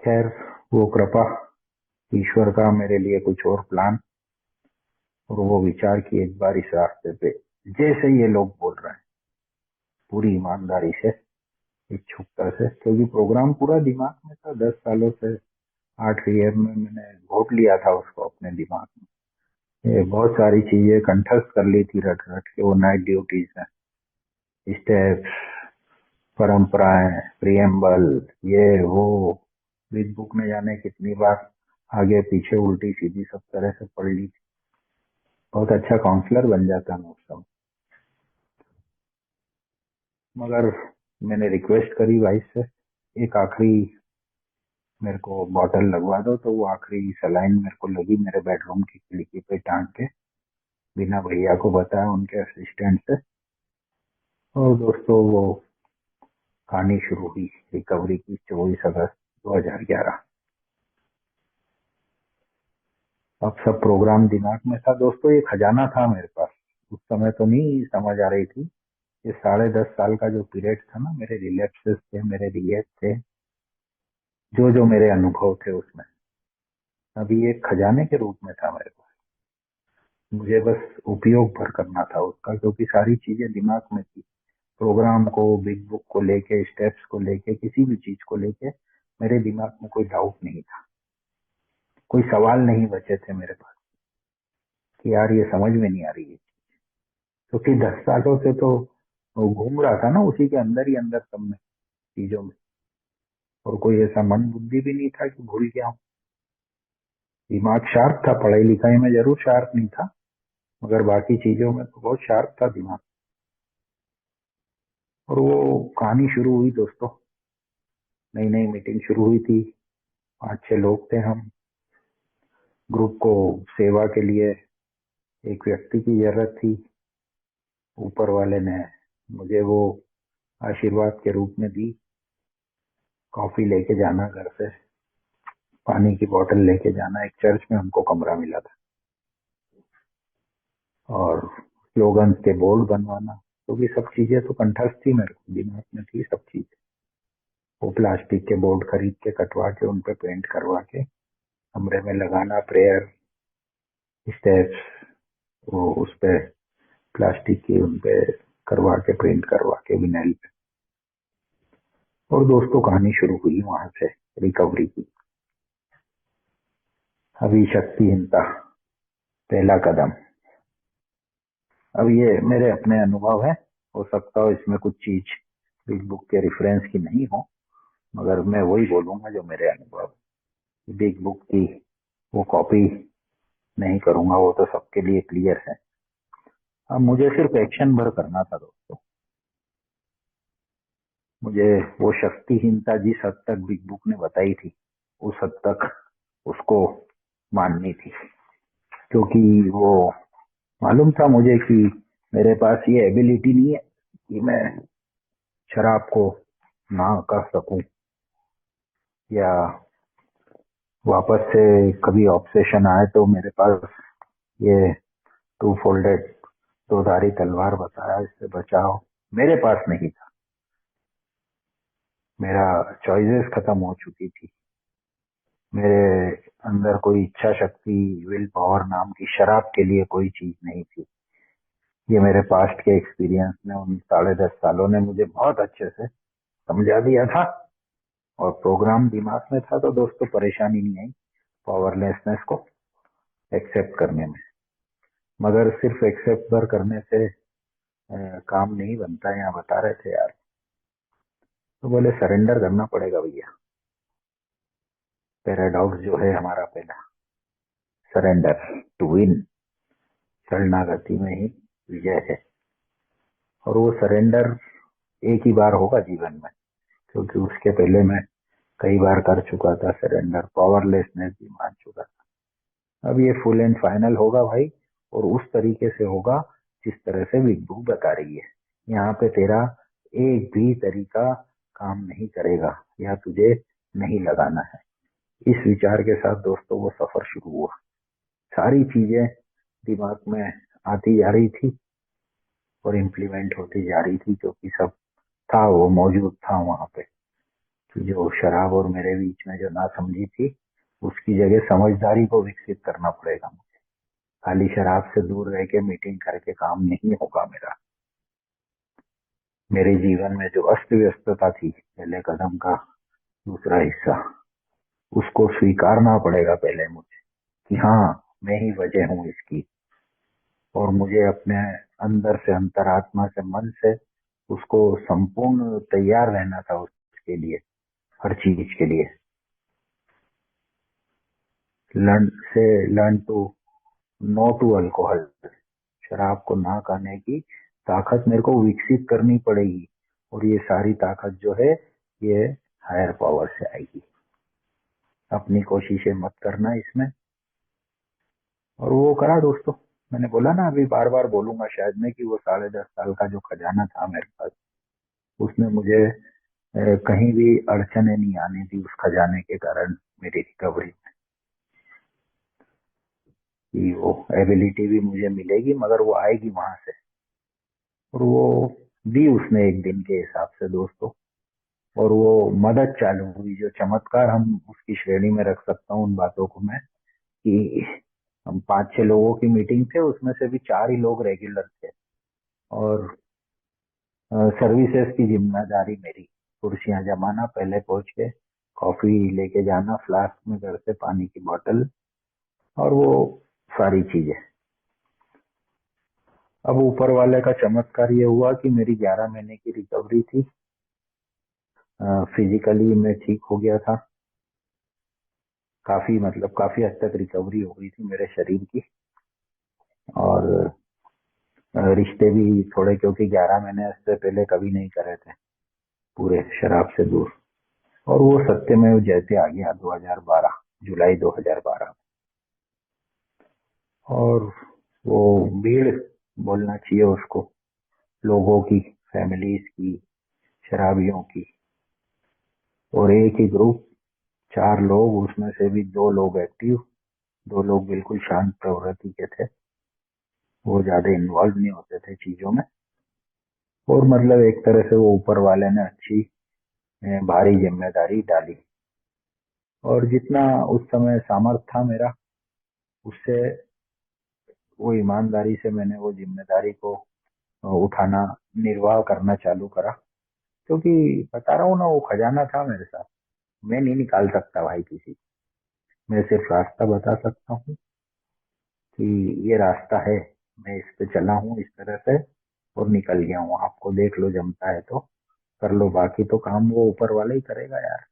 खैर, वो कृपा, ईश्वर का मेरे लिए कुछ और प्लान, और वो विचार की एक बार इस रास्ते पे जैसे ये लोग बोल रहे हैं, पूरी ईमानदारी से, इच्छुकता से, क्योंकि प्रोग्राम पूरा दिमाग में था 10 सालों से। 8 ईयर में मैंने घोट लिया था उसको अपने दिमाग में। ये बहुत सारी चीजें कंठस्थ कर ली थी रट रट के, वो नाइट ड्यूटीज में, स्टेप्स, परंपराएं, प्रियम्बल, ये वो, बिग बुक में जाने कितनी बार आगे पीछे उल्टी सीधी सब तरह से पढ़ ली थी। बहुत अच्छा काउंसलर बन जाता मैं उस समय। मगर मैंने रिक्वेस्ट करी वाइफ से, एक आखिरी मेरे को बॉटल लगवा दो, तो वो आखिरी सलाइन मेरे को लगी मेरे बेडरूम की खिड़की पे टांग के, बिना भैया को बताया, उनके असिस्टेंट से। और दोस्तों वो कहानी शुरू हुई रिकवरी की, 24 अगस्त 2011। अब सब प्रोग्राम दिमाग में था दोस्तों, ये खजाना था मेरे पास। उस समय तो नहीं समझ आ रही थी। ये 10.5 साल का जो पीरियड था ना, मेरे रिलैप्सेस थे, मेरे रिएक्ट थे, जो जो मेरे अनुभव थे उसमें, अभी एक खजाने के रूप में था मेरे पास। मुझे बस उपयोग भर करना था उसका, क्योंकि सारी चीजें दिमाग में थी। प्रोग्राम को, बिग बुक को लेके, स्टेप्स को लेके, किसी भी चीज को लेके मेरे दिमाग में कोई डाउट नहीं था, कोई सवाल नहीं बचे थे मेरे पास कि यार ये समझ में नहीं आ रही है, क्योंकि 10 सालों से तो वो घूम रहा था ना उसी के अंदर ही अंदर सब में, चीजों में, और कोई ऐसा मन बुद्धि भी नहीं था कि भूल गया हूँ। दिमाग शार्प था, पढ़ाई लिखाई में जरूर शार्प नहीं था, मगर बाकी चीजों में तो बहुत शार्प था दिमाग। और वो कहानी शुरू हुई दोस्तों, नई नई मीटिंग शुरू हुई थी, 5-6 लोग थे हम। ग्रुप को सेवा के लिए एक व्यक्ति की जरूरत थी। ऊपर वाले ने मुझे वो आशीर्वाद के रूप में दी, कॉफी लेके जाना घर से, पानी की बोतल लेके जाना, एक चर्च में हमको कमरा मिला था, और स्लोगन्स के बोर्ड बनवाना, क्योंकि सब चीजें तो कंठस्थ थी, मेरे को दिमाग में थी सब चीज। वो प्लास्टिक के बोर्ड खरीद के, कटवा के, उन पे पेंट करवा के कमरे में लगाना, प्रेयर स्टेप्स वो उस पे प्लास्टिक की उन पे करवा के, पेंट करवा के विनाइल पे। और दोस्तों कहानी शुरू हुई वहां से, रिकवरी की। अभी शक्तिहीनता, पहला कदम। अब ये मेरे अपने अनुभव है, हो सकता हो इसमें कुछ चीज बिग बुक के रेफरेंस की नहीं हो, मगर मैं वही बोलूंगा जो मेरे अनुभव। बिग बुक की वो कॉपी नहीं करूंगा, वो तो सबके लिए क्लियर है। अब मुझे सिर्फ एक्शन भर करना था दोस्तों। मुझे वो शक्तिहीनता जिस हद तक बिग बुक ने बताई थी, उस हद तक उसको माननी थी, क्योंकि वो मालूम था मुझे कि मेरे पास ये एबिलिटी नहीं है कि मैं शराब को ना कर सकूं, या वापस से कभी ऑब्सेशन आए तो मेरे पास ये टू फोल्डेड, दो धारी तलवार बताया, इससे बचाओ, मेरे पास नहीं था। मेरा चॉइसेस खत्म हो चुकी थी, मेरे अंदर कोई इच्छा शक्ति, विल पावर नाम की शराब के लिए कोई चीज नहीं थी। ये मेरे पास्ट के एक्सपीरियंस ने, उन 10.5 सालों ने मुझे बहुत अच्छे से समझा दिया था, और प्रोग्राम दिमाग में था, तो दोस्तों परेशानी नहीं आई पावरलेसनेस को एक्सेप्ट करने में। मगर सिर्फ एक्सेप्ट कर करने से काम नहीं बनता, यहाँ बता रहे थे यार, तो बोले सरेंडर करना पड़ेगा भैया। पैराडॉक्स जो है हमारा पहला, सरेंडर टू विन, शरणागति में ही विजय है। और वो सरेंडर एक ही बार होगा जीवन में, क्योंकि उसके पहले मैं कई बार कर चुका था सरेंडर, पावरलेसनेस भी मान चुका था। अब ये फुल एंड फाइनल होगा भाई, और उस तरीके से होगा जिस तरह से बिग बुक बता रही है। यहाँ पे तेरा एक भी तरीका काम नहीं करेगा, या तुझे नहीं लगाना है। इस विचार के साथ दोस्तों वो सफर शुरू हुआ। सारी चीजें दिमाग में आती जा रही थी और इम्प्लीमेंट होती जा रही थी, क्योंकि सब था, वो मौजूद था वहां पे। कि जो शराब और मेरे बीच में जो ना समझी थी, उसकी जगह समझदारी को विकसित करना पड़ेगा मुझे। खाली शराब से दूर रह के मीटिंग करके काम नहीं होगा मेरा। मेरे जीवन में जो अस्त व्यस्तता थी, पहले कदम का दूसरा हिस्सा, उसको स्वीकारना पड़ेगा पहले मुझे, कि हाँ मैं ही वजह हूँ इसकी। और मुझे अपने अंदर से, अंतरात्मा से, मन से उसको संपूर्ण तैयार रहना था उसके लिए, हर चीज के लिए। Learn to no to alcohol, शराब को ना करने की ताकत मेरे को विकसित करनी पड़ेगी। और ये सारी ताकत जो है ये हायर पावर से आएगी। अपनी कोशिशें मत करना इसमें। और वो करा दोस्तों, मैंने बोला ना, अभी बार बार बोलूंगा शायद मैं, कि वो 10.5 साल का जो खजाना था मेरे पास, उसने मुझे कहीं भी अड़चने नहीं आने दी उस खजाने के कारण मेरी रिकवरी में। कि वो एबिलिटी भी मुझे मिलेगी, मगर वो आएगी वहां से, और वो दी उसने एक दिन के हिसाब से दोस्तों। और वो मदद चालू हुई, जो चमत्कार हम उसकी श्रेणी में रख सकता हूँ उन बातों को मैं, कि हम 5-6 लोगों की मीटिंग थे, उसमें से भी 4 ही लोग रेगुलर थे, और सर्विसेज की जिम्मेदारी मेरी, कुर्सियां जमाना, पहले पहुंच के कॉफी लेके जाना, फ्लास्क में घर से पानी की बोतल, और वो सारी चीजें। अब ऊपर वाले का चमत्कार ये हुआ कि मेरी 11 महीने की रिकवरी थी। फिजिकली मैं ठीक हो गया था, काफी मतलब काफी हद तक रिकवरी हो गई थी मेरे शरीर की। और रिश्ते भी थोड़े, क्योंकि 11 महीने से पहले कभी नहीं करे थे, पूरे शराब से दूर। और वो सत्यमेव जयते आ गया 2012, जुलाई 2012। और वो भीड़ बोलना चाहिए उसको, लोगों की, फैमिलीज की, शराबियों की, और एक ही ग्रुप, 4 लोग, उसमें से भी 2 लोग एक्टिव, 2 लोग बिल्कुल शांत प्रवृत्ति के थे, वो ज्यादा इन्वॉल्व नहीं होते थे चीजों में। और मतलब एक तरह से वो ऊपर वाले ने अच्छी भारी जिम्मेदारी डाली, और जितना उस समय सामर्थ्य था मेरा, उससे वो ईमानदारी से मैंने वो जिम्मेदारी को उठाना, निर्वाह करना चालू करा। क्योंकि बता रहा हूँ ना, वो खजाना था मेरे साथ, मैं नहीं निकाल सकता भाई किसी, मैं सिर्फ रास्ता बता सकता हूँ कि ये रास्ता है, मैं इस पे चला हूँ इस तरह से, और निकल गया हूँ। आपको देख लो, जमता है तो कर लो, बाकी तो काम वो ऊपर वाला ही करेगा यार।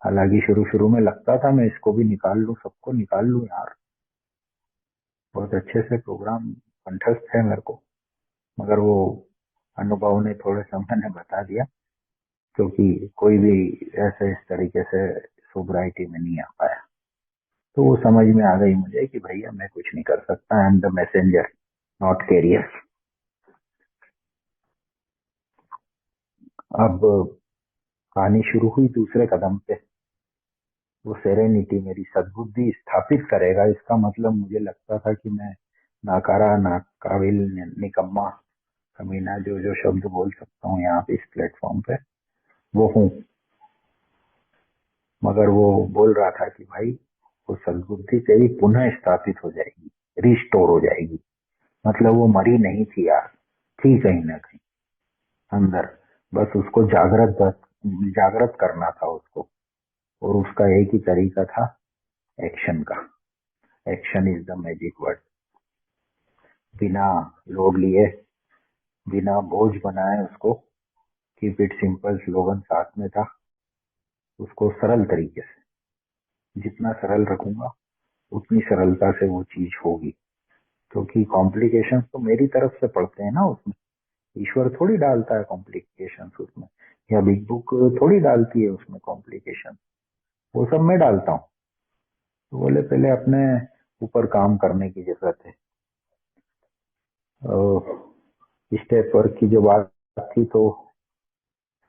हालांकि शुरू शुरू में लगता था मैं इसको भी निकाल लूं, सबको निकाल लूं यार, बहुत अच्छे से प्रोग्राम कंठस्थ है मेरे को, मगर वो अनुभव ने थोड़े समय ने बता दिया, क्योंकि कोई भी ऐसे इस तरीके से सोब्राइटी में नहीं आ पाया। तो वो समझ में आ गई मुझे कि भैया मैं कुछ नहीं कर सकता, I am the messenger not carrier. अब कहानी शुरू हुई दूसरे कदम पे। वो सेरेनिटी मेरी सद्बुद्धि स्थापित करेगा, इसका मतलब मुझे लगता था कि मैं नाकारा, नाकाबिल, निकम्मा, कमीना, जो जो शब्द बोल सकता हूँ यहाँ पे इस प्लेटफॉर्म पे, वो हूँ। मगर वो बोल रहा था कि भाई, वो सद्बुद्धि तेरी पुनः स्थापित हो जाएगी, रिस्टोर हो जाएगी। मतलब वो मरी नहीं थी यार, थी कहीं ना कहीं अंदर, बस उसको जागृत करना था उसको। और उसका एक ही तरीका था, एक्शन का। Action is the magic word. बिना लोड लिए, बिना बोझ बनाए उसको, कीप इट सिंपल स्लोगन साथ में था। उसको सरल तरीके से, जितना सरल रखूंगा उतनी सरलता से वो चीज होगी। क्योंकि कॉम्प्लिकेशंस तो मेरी तरफ से पड़ते हैं ना उसमें, ईश्वर थोड़ी डालता है कॉम्प्लिकेशंस उसमें, या बिग बुक थोड़ी डालती है उसमें कॉम्प्लिकेशन, वो सब मैं डालता हूँ। तो बोले पहले अपने ऊपर काम करने की जरूरत है। स्टेप वर्क की जो बात थी, तो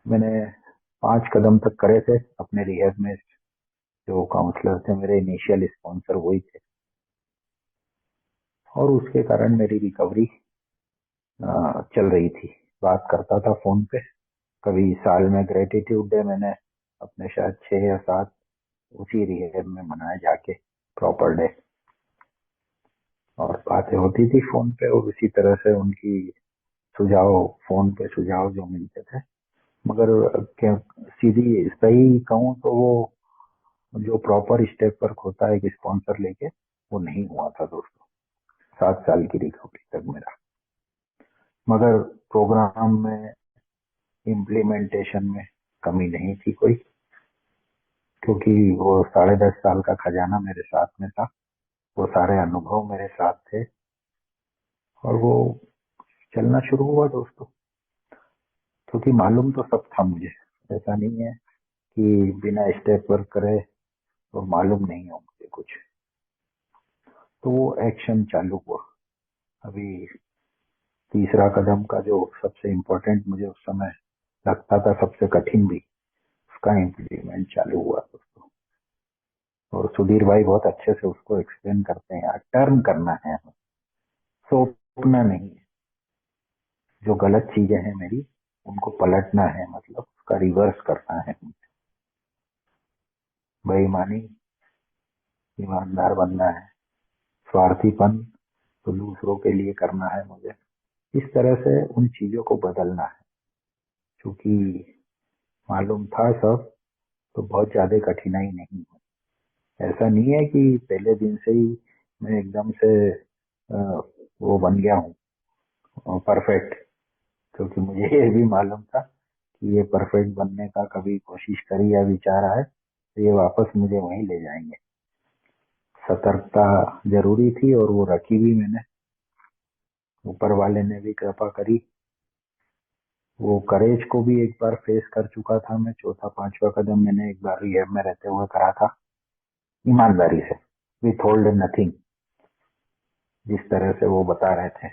मैंने 5 कदम तक करे थे अपने रिहैब में। जो काउंसलर थे मेरे इनिशियल स्पॉन्सर, वही थे, और उसके कारण मेरी रिकवरी चल रही थी। बात करता था फोन पे, कभी साल में ग्रेटिट्यूड डे मैंने अपने शायद 6 या 7 उसी रिहैब में मनाए जाके, प्रॉपर डे, और बातें होती थी फोन पे, और उसी तरह से उनकी सुझाव, फोन पे सुझाव जो मिलते थे। मगर क्या, सीधी सही कहूँ तो वो जो प्रॉपर स्टेप वर्क होता है एक स्पॉन्सर लेके, वो नहीं हुआ था दोस्तों, 7 साल की रिकवरी तक मेरा। मगर प्रोग्राम में, इम्प्लीमेंटेशन में कमी नहीं थी कोई, क्योंकि वो 10.5 साल का खजाना मेरे साथ में था, वो सारे अनुभव मेरे साथ थे, और वो चलना शुरू हुआ दोस्तों। क्योंकि मालूम तो सब था मुझे, ऐसा नहीं है कि बिना स्टेप वर्क करे तो मालूम नहीं हो मुझे कुछ। तो वो एक्शन चालू हुआ। अभी तीसरा कदम का जो सबसे इम्पोर्टेंट मुझे उस समय लगता था, सबसे कठिन भी, उसका इम्प्लीमेंट चालू हुआ दोस्तों। और सुधीर भाई बहुत अच्छे से उसको एक्सप्लेन करते हैं यार, टर्न करना है, सोचना नहीं है। जो गलत चीजें हैं मेरी, उनको पलटना है, मतलब उसका रिवर्स करना है। बेईमानी, ईमानदार बनना है, स्वार्थीपन तो दूसरों के लिए करना है मुझे, इस तरह से उन चीजों को बदलना है। क्योंकि मालूम था सब, तो बहुत ज्यादा कठिनाई नहीं है। ऐसा नहीं है कि पहले दिन से ही मैं एकदम से वो बन गया हूँ परफेक्ट। क्योंकि मुझे ये भी मालूम था कि ये परफेक्ट बनने का कभी कोशिश करी या विचार आए तो ये वापस मुझे वहीं ले जाएंगे। सतर्कता जरूरी थी और वो रखी भी मैंने। ऊपर वाले ने भी कृपा करी। वो करेज को भी एक बार फेस कर चुका था मैं। चौथा पांचवा कदम मैंने एक बार रिहैब में रहते हुए करा था, ईमानदारी से, विथ होल्ड नथिंग, जिस तरह से वो बता रहे थे।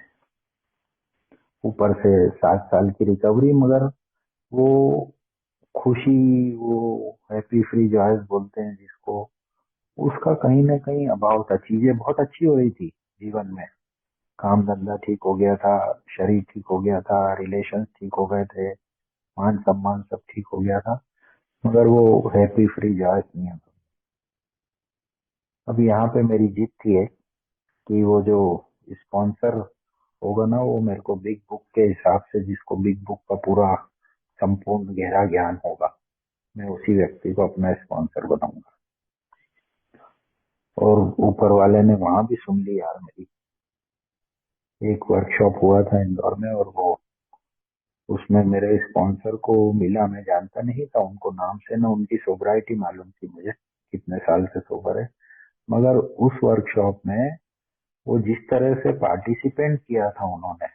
ऊपर से 7 साल की रिकवरी, मगर वो खुशी, वो हैप्पी फ्री जॉयस बोलते हैं जिसको, उसका कहीं ना कहीं अभाव था। चीजें बहुत अच्छी हो रही थी जीवन में। काम धंधा ठीक हो गया था, शरीर ठीक हो गया था, रिलेशन ठीक हो गए थे, मान सम्मान सब ठीक हो गया था, मगर वो हैप्पी फ्री जॉयस नहीं है। अब यहाँ पे मेरी जीत थी है कि वो जो स्पॉन्सर होगा ना, वो मेरे को बिग बुक के हिसाब से, जिसको बिग बुक का पूरा संपूर्ण गहरा ज्ञान होगा, मैं उसी व्यक्ति को अपना स्पॉन्सर बनाऊंगा। और ऊपर वाले ने वहां भी सुन ली यार मेरी। एक वर्कशॉप हुआ था इंदौर में, और वो उसमें मेरे स्पॉन्सर को मिला। मैं जानता नहीं था उनको नाम से, ना उनकी सोबराइटी मालूम थी मुझे, कितने साल से सोबर है। मगर उस वर्कशॉप में वो जिस तरह से पार्टिसिपेंट किया था उन्होंने,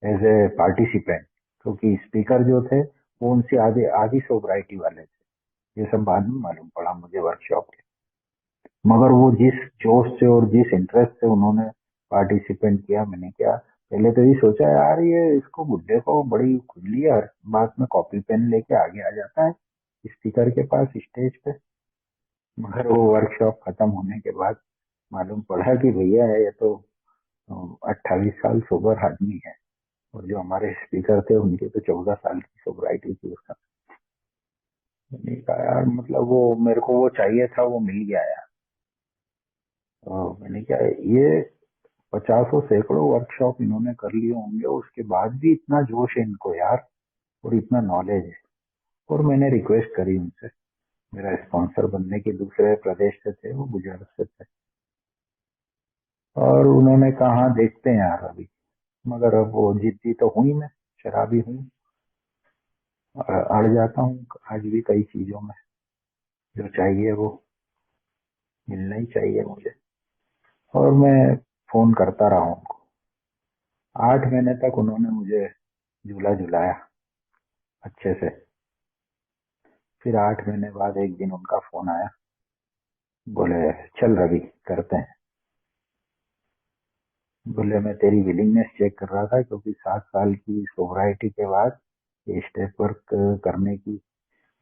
एज ए पार्टिसिपेंट, क्योंकि स्पीकर जो थे वो उनसे आधी आधी सोबराइटी वाले थे। ये सब बाद में मालूम पड़ा मुझे वर्कशॉप के। मगर वो जिस जोश से और जिस इंटरेस्ट से उन्होंने पार्टिसिपेंट किया, मैंने क्या पहले तो ये सोचा यार, ये इसको बुड्ढे को बड़ी खुजली है, हर बात में कॉपी पेन लेके आगे आ जाता है स्पीकर के पास स्टेज पे। मगर वो वर्कशॉप खत्म होने के बाद मालूम पड़ा कि भैया है ये तो 28 साल सोबर आदमी है। और जो हमारे स्पीकर थे उनके तो 14 साल की सोबराइटी थी उसका। मैंने कहा यार, मतलब वो मेरे को वो चाहिए था, वो मिल गया यार। तो मैंने क्या, ये पचासों सैकड़ों वर्कशॉप इन्होंने कर लिए होंगे, उसके बाद भी इतना जोश है इनको यार, और इतना नॉलेज है। और मैंने रिक्वेस्ट करी उनसे, मेरा स्पॉन्सर बनने के, दूसरे प्रदेश से थे वो, गुजरात से थे। और उन्होंने कहा हाँ देखते हैं यार अभी। मगर अब वो जिद्दी तो हुई मैं, शराबी हुई, अड़ जाता हूँ आज भी कई चीजों में। जो चाहिए वो मिलना ही चाहिए मुझे। और मैं फोन करता रहा उनको। 8 महीने तक उन्होंने मुझे झूला झुलाया अच्छे से। फिर 8 महीने बाद एक दिन उनका फोन आया, बोले चल रवि करते हैं। बोले मैं तेरी विलिंगनेस चेक कर रहा था, क्योंकि 7 साल की सोबराइटी के बाद ये स्टेप वर्क करने की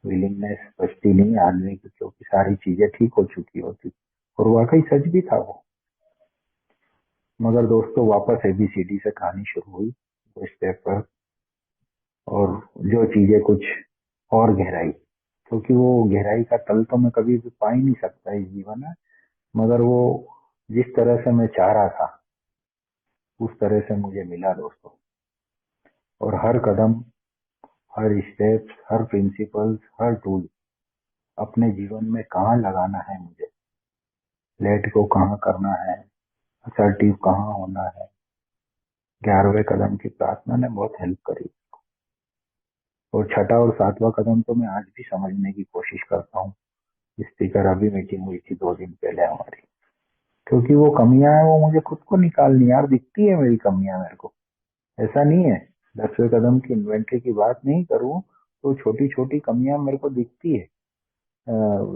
विलिंगनेस बचती नहीं आदमी की, क्योंकि सारी चीजें ठीक हो चुकी होती। और वाकई सच भी था वो। मगर दोस्तों वापस एबीसीडी से कहानी शुरू हुई, वो स्टेप वर्क, और जो चीजें कुछ और गहराई, क्योंकि वो गहराई का तल तो मैं कभी भी पा ही नहीं सकता इस जीवन में। मगर वो जिस तरह से मैं चाह रहा था उस तरह से मुझे मिला दोस्तों। और हर कदम, हर स्टेप्स, हर प्रिंसिपल्स, हर टूल अपने जीवन में कहाँ लगाना है मुझे, लेट को कहाँ करना है, असर्टिव कहाँ होना है, 11वें कदम की प्रार्थना ने बहुत हेल्प करी। और छठा और 7वां कदम तो मैं आज भी समझने की कोशिश करता हूँ। स्पीकर अभी मीटिंग हुई थी 2 दिन पहले हमारी, क्योंकि वो कमियां हैं वो मुझे खुद को निकालनी यार, दिखती है मेरी कमियां मेरे को। ऐसा नहीं है 10वें कदम की इन्वेंटरी की बात नहीं करूं, तो छोटी छोटी कमियां मेरे को दिखती है।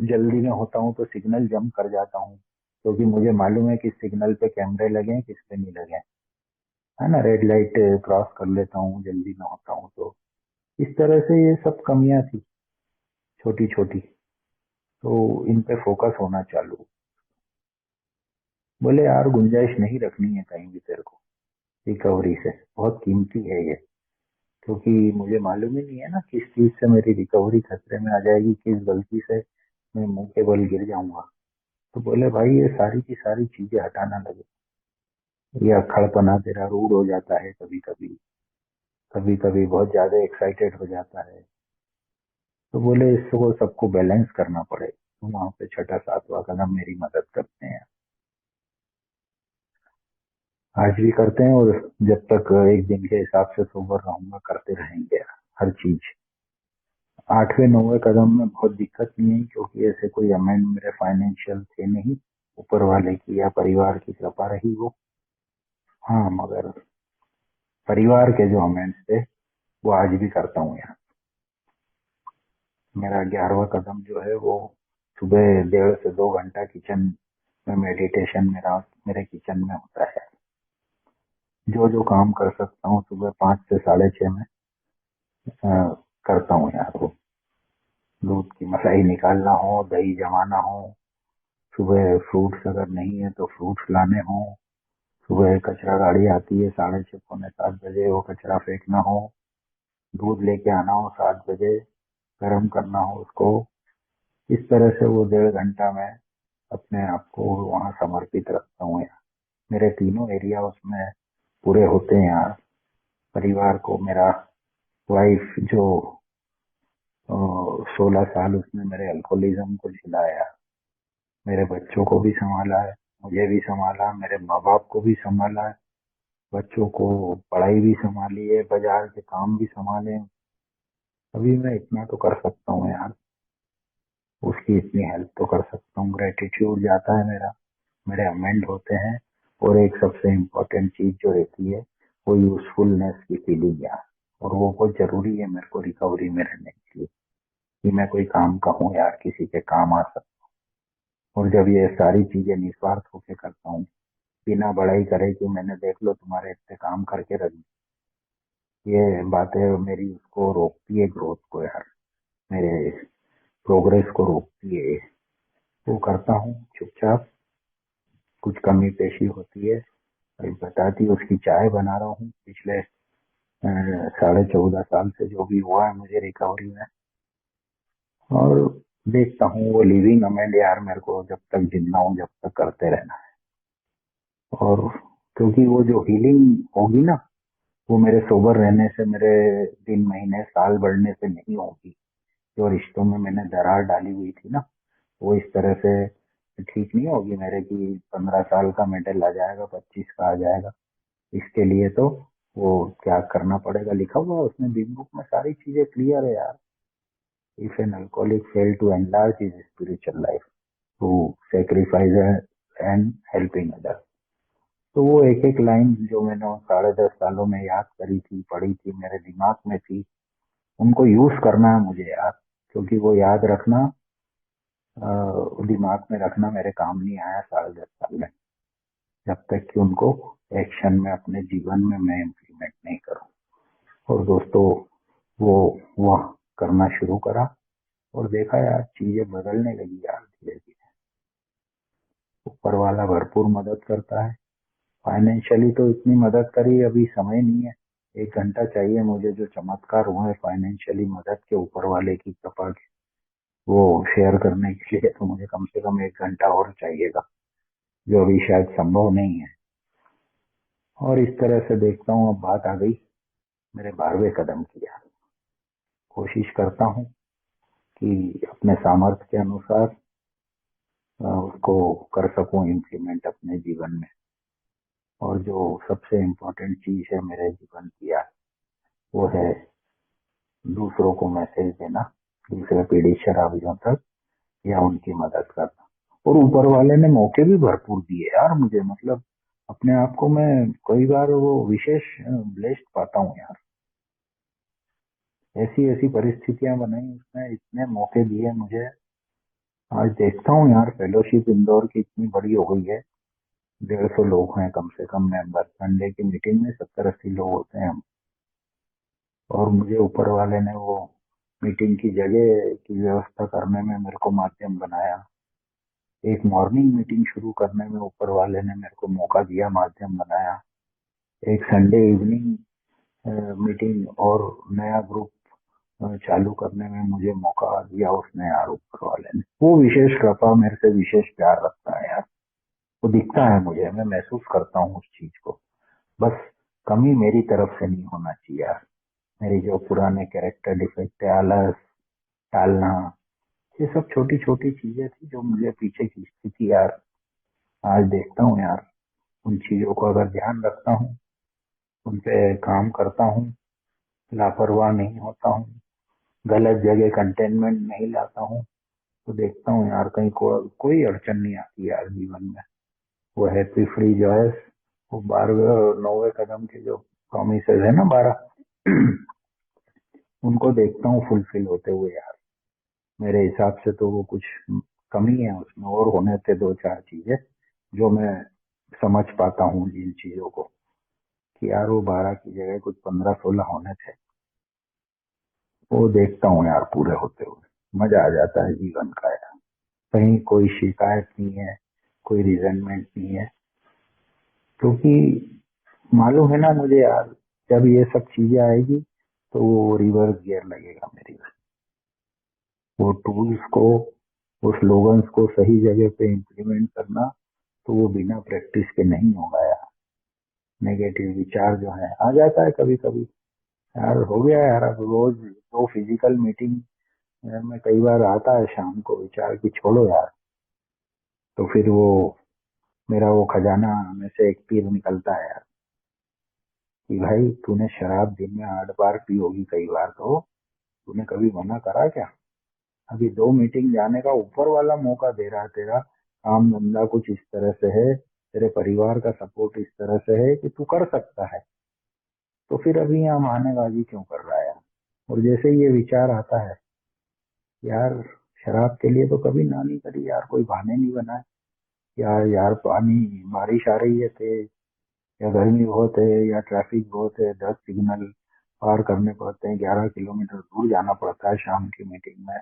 जल्दी में होता हूँ तो सिग्नल जंप कर जाता हूँ, क्योंकि मुझे मालूम है कि सिग्नल पे कैमरे लगे हैं, किस पे नहीं लगे हैं, है ना। रेड लाइट क्रॉस कर लेता हूँ जल्दी में होता हूँ तो। इस तरह से ये सब कमियां थी छोटी छोटी, तो इन पे फोकस होना चालू। बोले यार गुंजाइश नहीं रखनी है कहीं भी तेरे को रिकवरी से, बहुत कीमती है ये। क्योंकि मुझे मालूम ही नहीं है ना किस चीज से मेरी रिकवरी खतरे में आ जाएगी, किस गलती से मैं मुंह के बल गिर जाऊंगा। तो बोले भाई ये सारी की सारी चीजें हटाना लगे। ये अक्खड़पना तेरा रूड हो जाता है कभी कभी, कभी कभी बहुत ज्यादा एक्साइटेड हो जाता है। तो बोले इसको सबको बैलेंस करना पड़े, तो वहां पे छठा सातवां कदम मेरी मदद करते हैं, आज भी करते हैं। और जब तक एक दिन के हिसाब से सोबर रहूंगा करते रहेंगे हर चीज। आठवें नौवें कदम में बहुत दिक्कत नहीं है, क्योंकि ऐसे कोई अमेंड मेरे फाइनेंशियल थे नहीं, ऊपर वाले की या परिवार की कृपा रही वो। हाँ, मगर परिवार के जो अमेंड्स थे वो आज भी करता हूँ यार। मेरा 11वां कदम जो है वो सुबह 1.5 से 2 घंटा किचन में मेडिटेशन मेरा मेरे किचन में होता है। जो जो काम कर सकता हूँ सुबह 5 से 6:30 में करता हूँ यार। वो दूध की मलाई निकालना हो, दही जमाना हो, सुबह फ्रूट्स अगर नहीं है तो फ्रूट्स लाने हो, सुबह कचरा गाड़ी आती है 6:30 पौने 7 बजे, वो कचरा फेंकना हो, दूध लेके आना हो 7 बजे, गर्म करना हो उसको। इस तरह से वो 1.5 घंटा में अपने आप को वहाँ समर्पित रखता हूँ यार। मेरे तीनों एरिया उसमें पूरे होते हैं यार। परिवार को, मेरा वाइफ जो 16 साल उसने मेरे अल्कोहलिज्म को झिलाया, मेरे बच्चों को भी संभाला है, मुझे भी संभाला, मेरे माँ बाप को भी संभाला है, बच्चों को पढ़ाई भी संभाली है, बाजार के काम भी संभाले। अभी मैं इतना तो कर सकता हूँ यार, उसकी इतनी हेल्प तो कर सकता हूँ। ग्रेटिट्यूड जाता है मेरा, मेरे अमेंड होते हैं। और एक सबसे इम्पोर्टेंट चीज जो रहती है वो यूजफुलनेस की फीलिंग यार। और वो बहुत जरूरी है मेरे को रिकवरी में रहने के लिए, कि मैं कोई काम का हूँ यार, किसी के काम आ सकता हूँ। और जब ये सारी चीजें निस्वार्थ होकर करता हूँ, बिना बड़ाई करे कि मैंने देख लो तुम्हारे इतने काम करके रख दिए, ये बातें मेरी उसको रोकती है, ग्रोथ को यार, मेरे प्रोग्रेस को रोकती है। वो करता हूँ चुपचाप। कुछ कमी पेशी होती है अभी बताती, उसकी चाय बना रहा हूँ पिछले 14.5 साल से जो भी हुआ है मुझे रिकवरी में। और देखता हूँ वो लिविंग अमेंड यार, मेरे को जब तक जिंदा हूँ जब तक करते रहना है। और क्योंकि वो जो हीलिंग होगी ना, वो मेरे सोबर रहने से, मेरे दिन महीने साल बढ़ने से नहीं होगी। जो रिश्तों में मैंने दरार डाली हुई थी ना, वो इस तरह से ठीक नहीं होगी मेरे, की 15 साल का मेडल आ जाएगा, 25 का आ जाएगा। इसके लिए तो वो त्याग करना पड़ेगा। लिखा हुआ है उसमें बिग बुक में, सारी चीजें क्लियर है यार। If an alcoholic fail to enlarge his spiritual life to sacrifice and helping other. तो वो एक एक लाइन जो मैंने उन 10.5 सालों में याद करी थी, पढ़ी थी, मेरे दिमाग में थी, उनको यूज करना है मुझे यार। क्योंकि वो याद रखना, दिमाग में रखना मेरे काम नहीं आया 10.5 साल में, जब तक कि उनको एक्शन में अपने जीवन में मैं इम्प्लीमेंट नहीं करूं। और दोस्तों, वो वह करना शुरू करा और देखा यार चीजें बदलने लगी यार धीरे धीरे। ऊपर वाला भरपूर मदद करता है। फाइनेंशियली तो इतनी मदद करी, अभी समय नहीं है। 1 घंटा चाहिए मुझे, जो चमत्कार हुआ है फाइनेंशियली मदद के ऊपर वाले की कृपा के, वो शेयर करने के लिए तो मुझे कम से कम 1 घंटा और चाहिएगा, जो अभी शायद संभव नहीं है। और इस तरह से देखता हूँ, अब बात आ गई मेरे 12वें कदम की यार। कोशिश करता हूँ कि अपने सामर्थ्य के अनुसार उसको कर सकूं इम्प्लीमेंट अपने जीवन में। और जो सबसे इम्पोर्टेंट चीज है मेरे जीवन की यार, वो है दूसरों को मैसेज देना, दूसरे पीढ़ी शराबियों तक, या उनकी मदद करना। और ऊपर वाले ने मौके भी भरपूर दिए यार मुझे, मतलब अपने आप को मैं कई बार वो विशेष ब्लेस्ड पाता हूँ यार। ऐसी ऐसी परिस्थितियां बनाई उसने, इतने मौके दिए मुझे। आज देखता हूँ यार, फेलोशिप इंदौर की इतनी बड़ी हो गई है, 150 लोग हैं कम से कम मेंबर। संडे की मीटिंग में 70-80 लोग होते हैं हम। और मुझे ऊपर वाले ने वो मीटिंग की जगह की व्यवस्था करने में मेरे को माध्यम बनाया। एक मॉर्निंग मीटिंग शुरू करने में ऊपर वाले ने मेरे को मौका दिया, माध्यम बनाया। एक संडे इवनिंग मीटिंग और नया ग्रुप चालू करने में मुझे मौका दिया उसने यार, ऊपर वाले ने। वो विशेष कृपा, मेरे से विशेष प्यार रखता है यार। वो दिखता है मुझे, मैं महसूस करता हूँ उस चीज को। बस कमी मेरी तरफ से नहीं होना चाहिए यार। मेरी जो पुराने कैरेक्टर डिफेक्ट है, आलस, टालना, ये सब छोटी छोटी चीजें थी जो मुझे पीछे खींचती थी यार। आज देखता हूँ यार, उन चीजों को अगर ध्यान रखता हूँ, उन पे काम करता हूँ, लापरवाह नहीं होता हूँ, गलत जगह कंटेनमेंट नहीं लाता हूँ, तो देखता हूँ यार कहीं कोई अड़चन नहीं आती यार जीवन में। वो हैप्पी फ्री जॉयस, वो 12वें और 9वें कदम के जो प्रोमिसेस है ना 12, उनको देखता हूँ फुलफिल होते हुए यार। मेरे हिसाब से तो वो कुछ कमी है उसमें, और होने थे दो चार चीजें जो मैं समझ पाता हूँ इन चीजों को, कि यार वो 12 की जगह कुछ 15-16 होने थे। वो देखता हूँ यार पूरे होते हुए, मजा आ जाता है जीवन का यार। कहीं कोई शिकायत नहीं है, कोई रिजेंटमेंट नहीं है, क्योंकि मालूम है ना मुझे यार, जब ये सब चीजें आएगी तो वो रिवर्स गियर लगेगा मेरी। वो टूल्स को, वो स्लोगन्स को सही जगह पे इम्प्लीमेंट करना, तो वो बिना प्रैक्टिस के नहीं होगा यार। नेगेटिव विचार जो है आ जाता है कभी कभी यार, हो गया यार। अब रोज दो फिजिकल मीटिंग में कई बार आता है शाम को विचार कि छोड़ो यार, तो फिर वो मेरा वो खजाना में से एक तीर निकलता है यार, कि भाई तूने शराब दिन में 8 बार पी होगी कई बार, तो तूने कभी मना करा क्या? अभी 2 मीटिंग जाने का ऊपर वाला मौका दे रहा है, तेरा काम धंधा कुछ इस तरह से है, तेरे परिवार का सपोर्ट इस तरह से है कि तू कर सकता है, तो फिर अभी यहाँ बहानेबाजी क्यों कर रहा है यार? और जैसे ही ये विचार आता है यार, शराब के लिए तो कभी ना नहीं करी यार, कोई बहाने नहीं बनाए यार। यार पानी, बारिश आ रही है तेज, या गर्मी बहुत है, या ट्रैफिक बहुत है, 10 सिग्नल पार करने पड़ते हैं, 11 किलोमीटर दूर जाना पड़ता है शाम की मीटिंग में,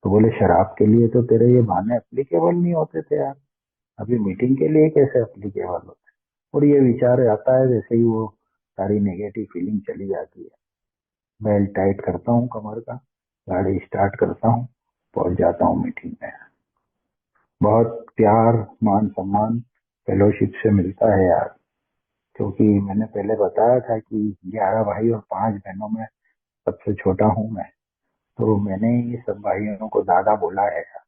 तो बोले शराब के लिए तो तेरे ये बहाने एप्लीकेबल नहीं होते थे यार, अभी मीटिंग के लिए कैसे एप्लीकेबल होते? और ये विचार आता है, जैसे ही वो सारी नेगेटिव फीलिंग चली जाती है, बेल्ट टाइट करता हूँ कमर का, गाड़ी स्टार्ट करता हूँ, पहुंच जाता हूँ मीटिंग में। बहुत प्यार, मान सम्मान फेलोशिप से मिलता है यार, क्योंकि मैंने पहले बताया था कि 11 भाई और 5 बहनों में सबसे छोटा हूँ मैं, तो मैंने ये सब भाइयों को दादा बोला है यार।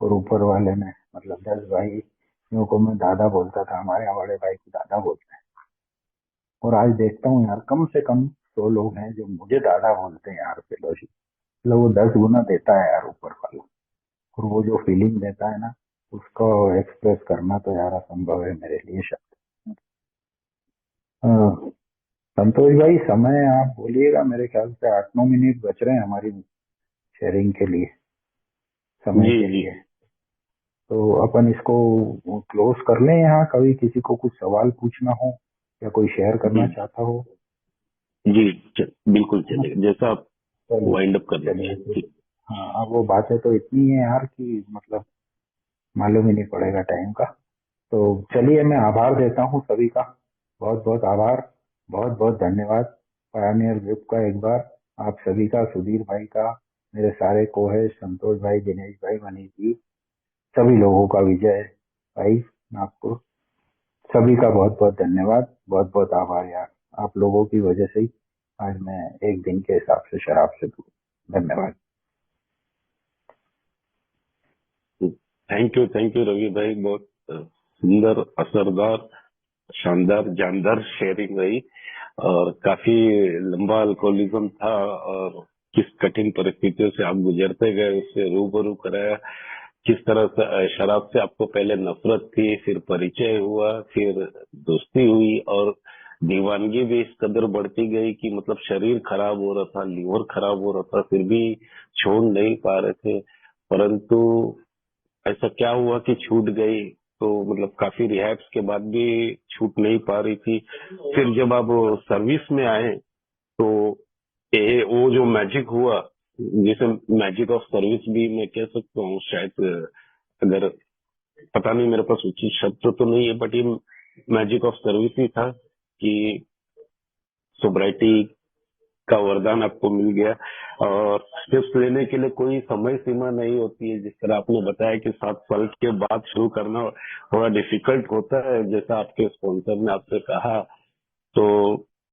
और ऊपर वाले ने, मतलब 10 भाइयों को मैं दादा बोलता था, हमारे यहाँ बड़े भाई को दादा बोलते हैं। और आज देखता हूँ यार, कम से कम 100 लोग हैं जो मुझे दादा बोलते हैं यार फेलोशिप, मतलब वो 10 गुना देता है यार ऊपर वाला। और वो जो फीलिंग देता है ना, उसको एक्सप्रेस करना तो यार असंभव है मेरे लिए शब्द। संतोष भाई, समय आप बोलिएगा, मेरे ख्याल से 8-9 मिनट बच रहे हैं हमारी शेयरिंग के लिए, समय जी के जी लिए। तो अपन इसको क्लोज कर लें यहाँ, कभी किसी को कुछ सवाल पूछना हो या कोई शेयर करना जी चाहता हो? जी बिल्कुल है ना? चलेगा, जैसा आप चलिए, वाइंड अप कर चलिए लीजिए। फिर। ठीक। हाँ, अब वो बातें तो इतनी है यार कि मतलब मालूम ही नहीं पड़ेगा टाइम का। तो चलिए, मैं आभार देता हूँ सभी का, बहुत बहुत आभार, बहुत बहुत धन्यवाद पायनियर ग्रुप का एक बार, आप सभी का, सुधीर भाई का, मेरे सारे को है, संतोष भाई, दिनेश भाई, मनीष जी, सभी लोगों का, विजय भाई नागपुर, सभी का बहुत बहुत धन्यवाद, बहुत बहुत आभार यार। आप लोगों की वजह से ही आज मैं एक दिन के हिसाब से शराब से दूर। धन्यवाद। थैंक यू रवि भाई, बहुत सुंदर, असरदार, शानदार, जानदार शेयरिंग रही। और काफी लंबा अल्कोहलिज्म था, और किस कठिन परिस्थितियों से आप गुजरते गए उससे रूबरू कराया। किस तरह से शराब से आपको पहले नफरत थी, फिर परिचय हुआ, फिर दोस्ती हुई, और दीवानगी भी इस कदर बढ़ती गई कि मतलब शरीर खराब हो रहा था, लीवर खराब हो रहा था, फिर भी छोड़ नहीं पा रहे थे। परंतु ऐसा क्या हुआ कि छूट गई, तो मतलब काफी रिहैब्स के बाद भी छूट नहीं पा रही थी। फिर जब आप सर्विस में आए, तो वो जो मैजिक हुआ, जिसे मैजिक ऑफ सर्विस भी मैं कह सकता हूँ शायद, अगर पता नहीं मेरे पास उचित शब्द तो नहीं है, बट ये मैजिक ऑफ सर्विस ही था कि सोब्राइटी, का वरदान आपको मिल गया। और स्टेप्स लेने के लिए कोई समय सीमा नहीं होती है। जिस तरह आपने बताया कि 7 साल के बाद शुरू करना थोड़ा डिफिकल्ट होता है, जैसा आपके स्पॉन्सर ने आपसे कहा, तो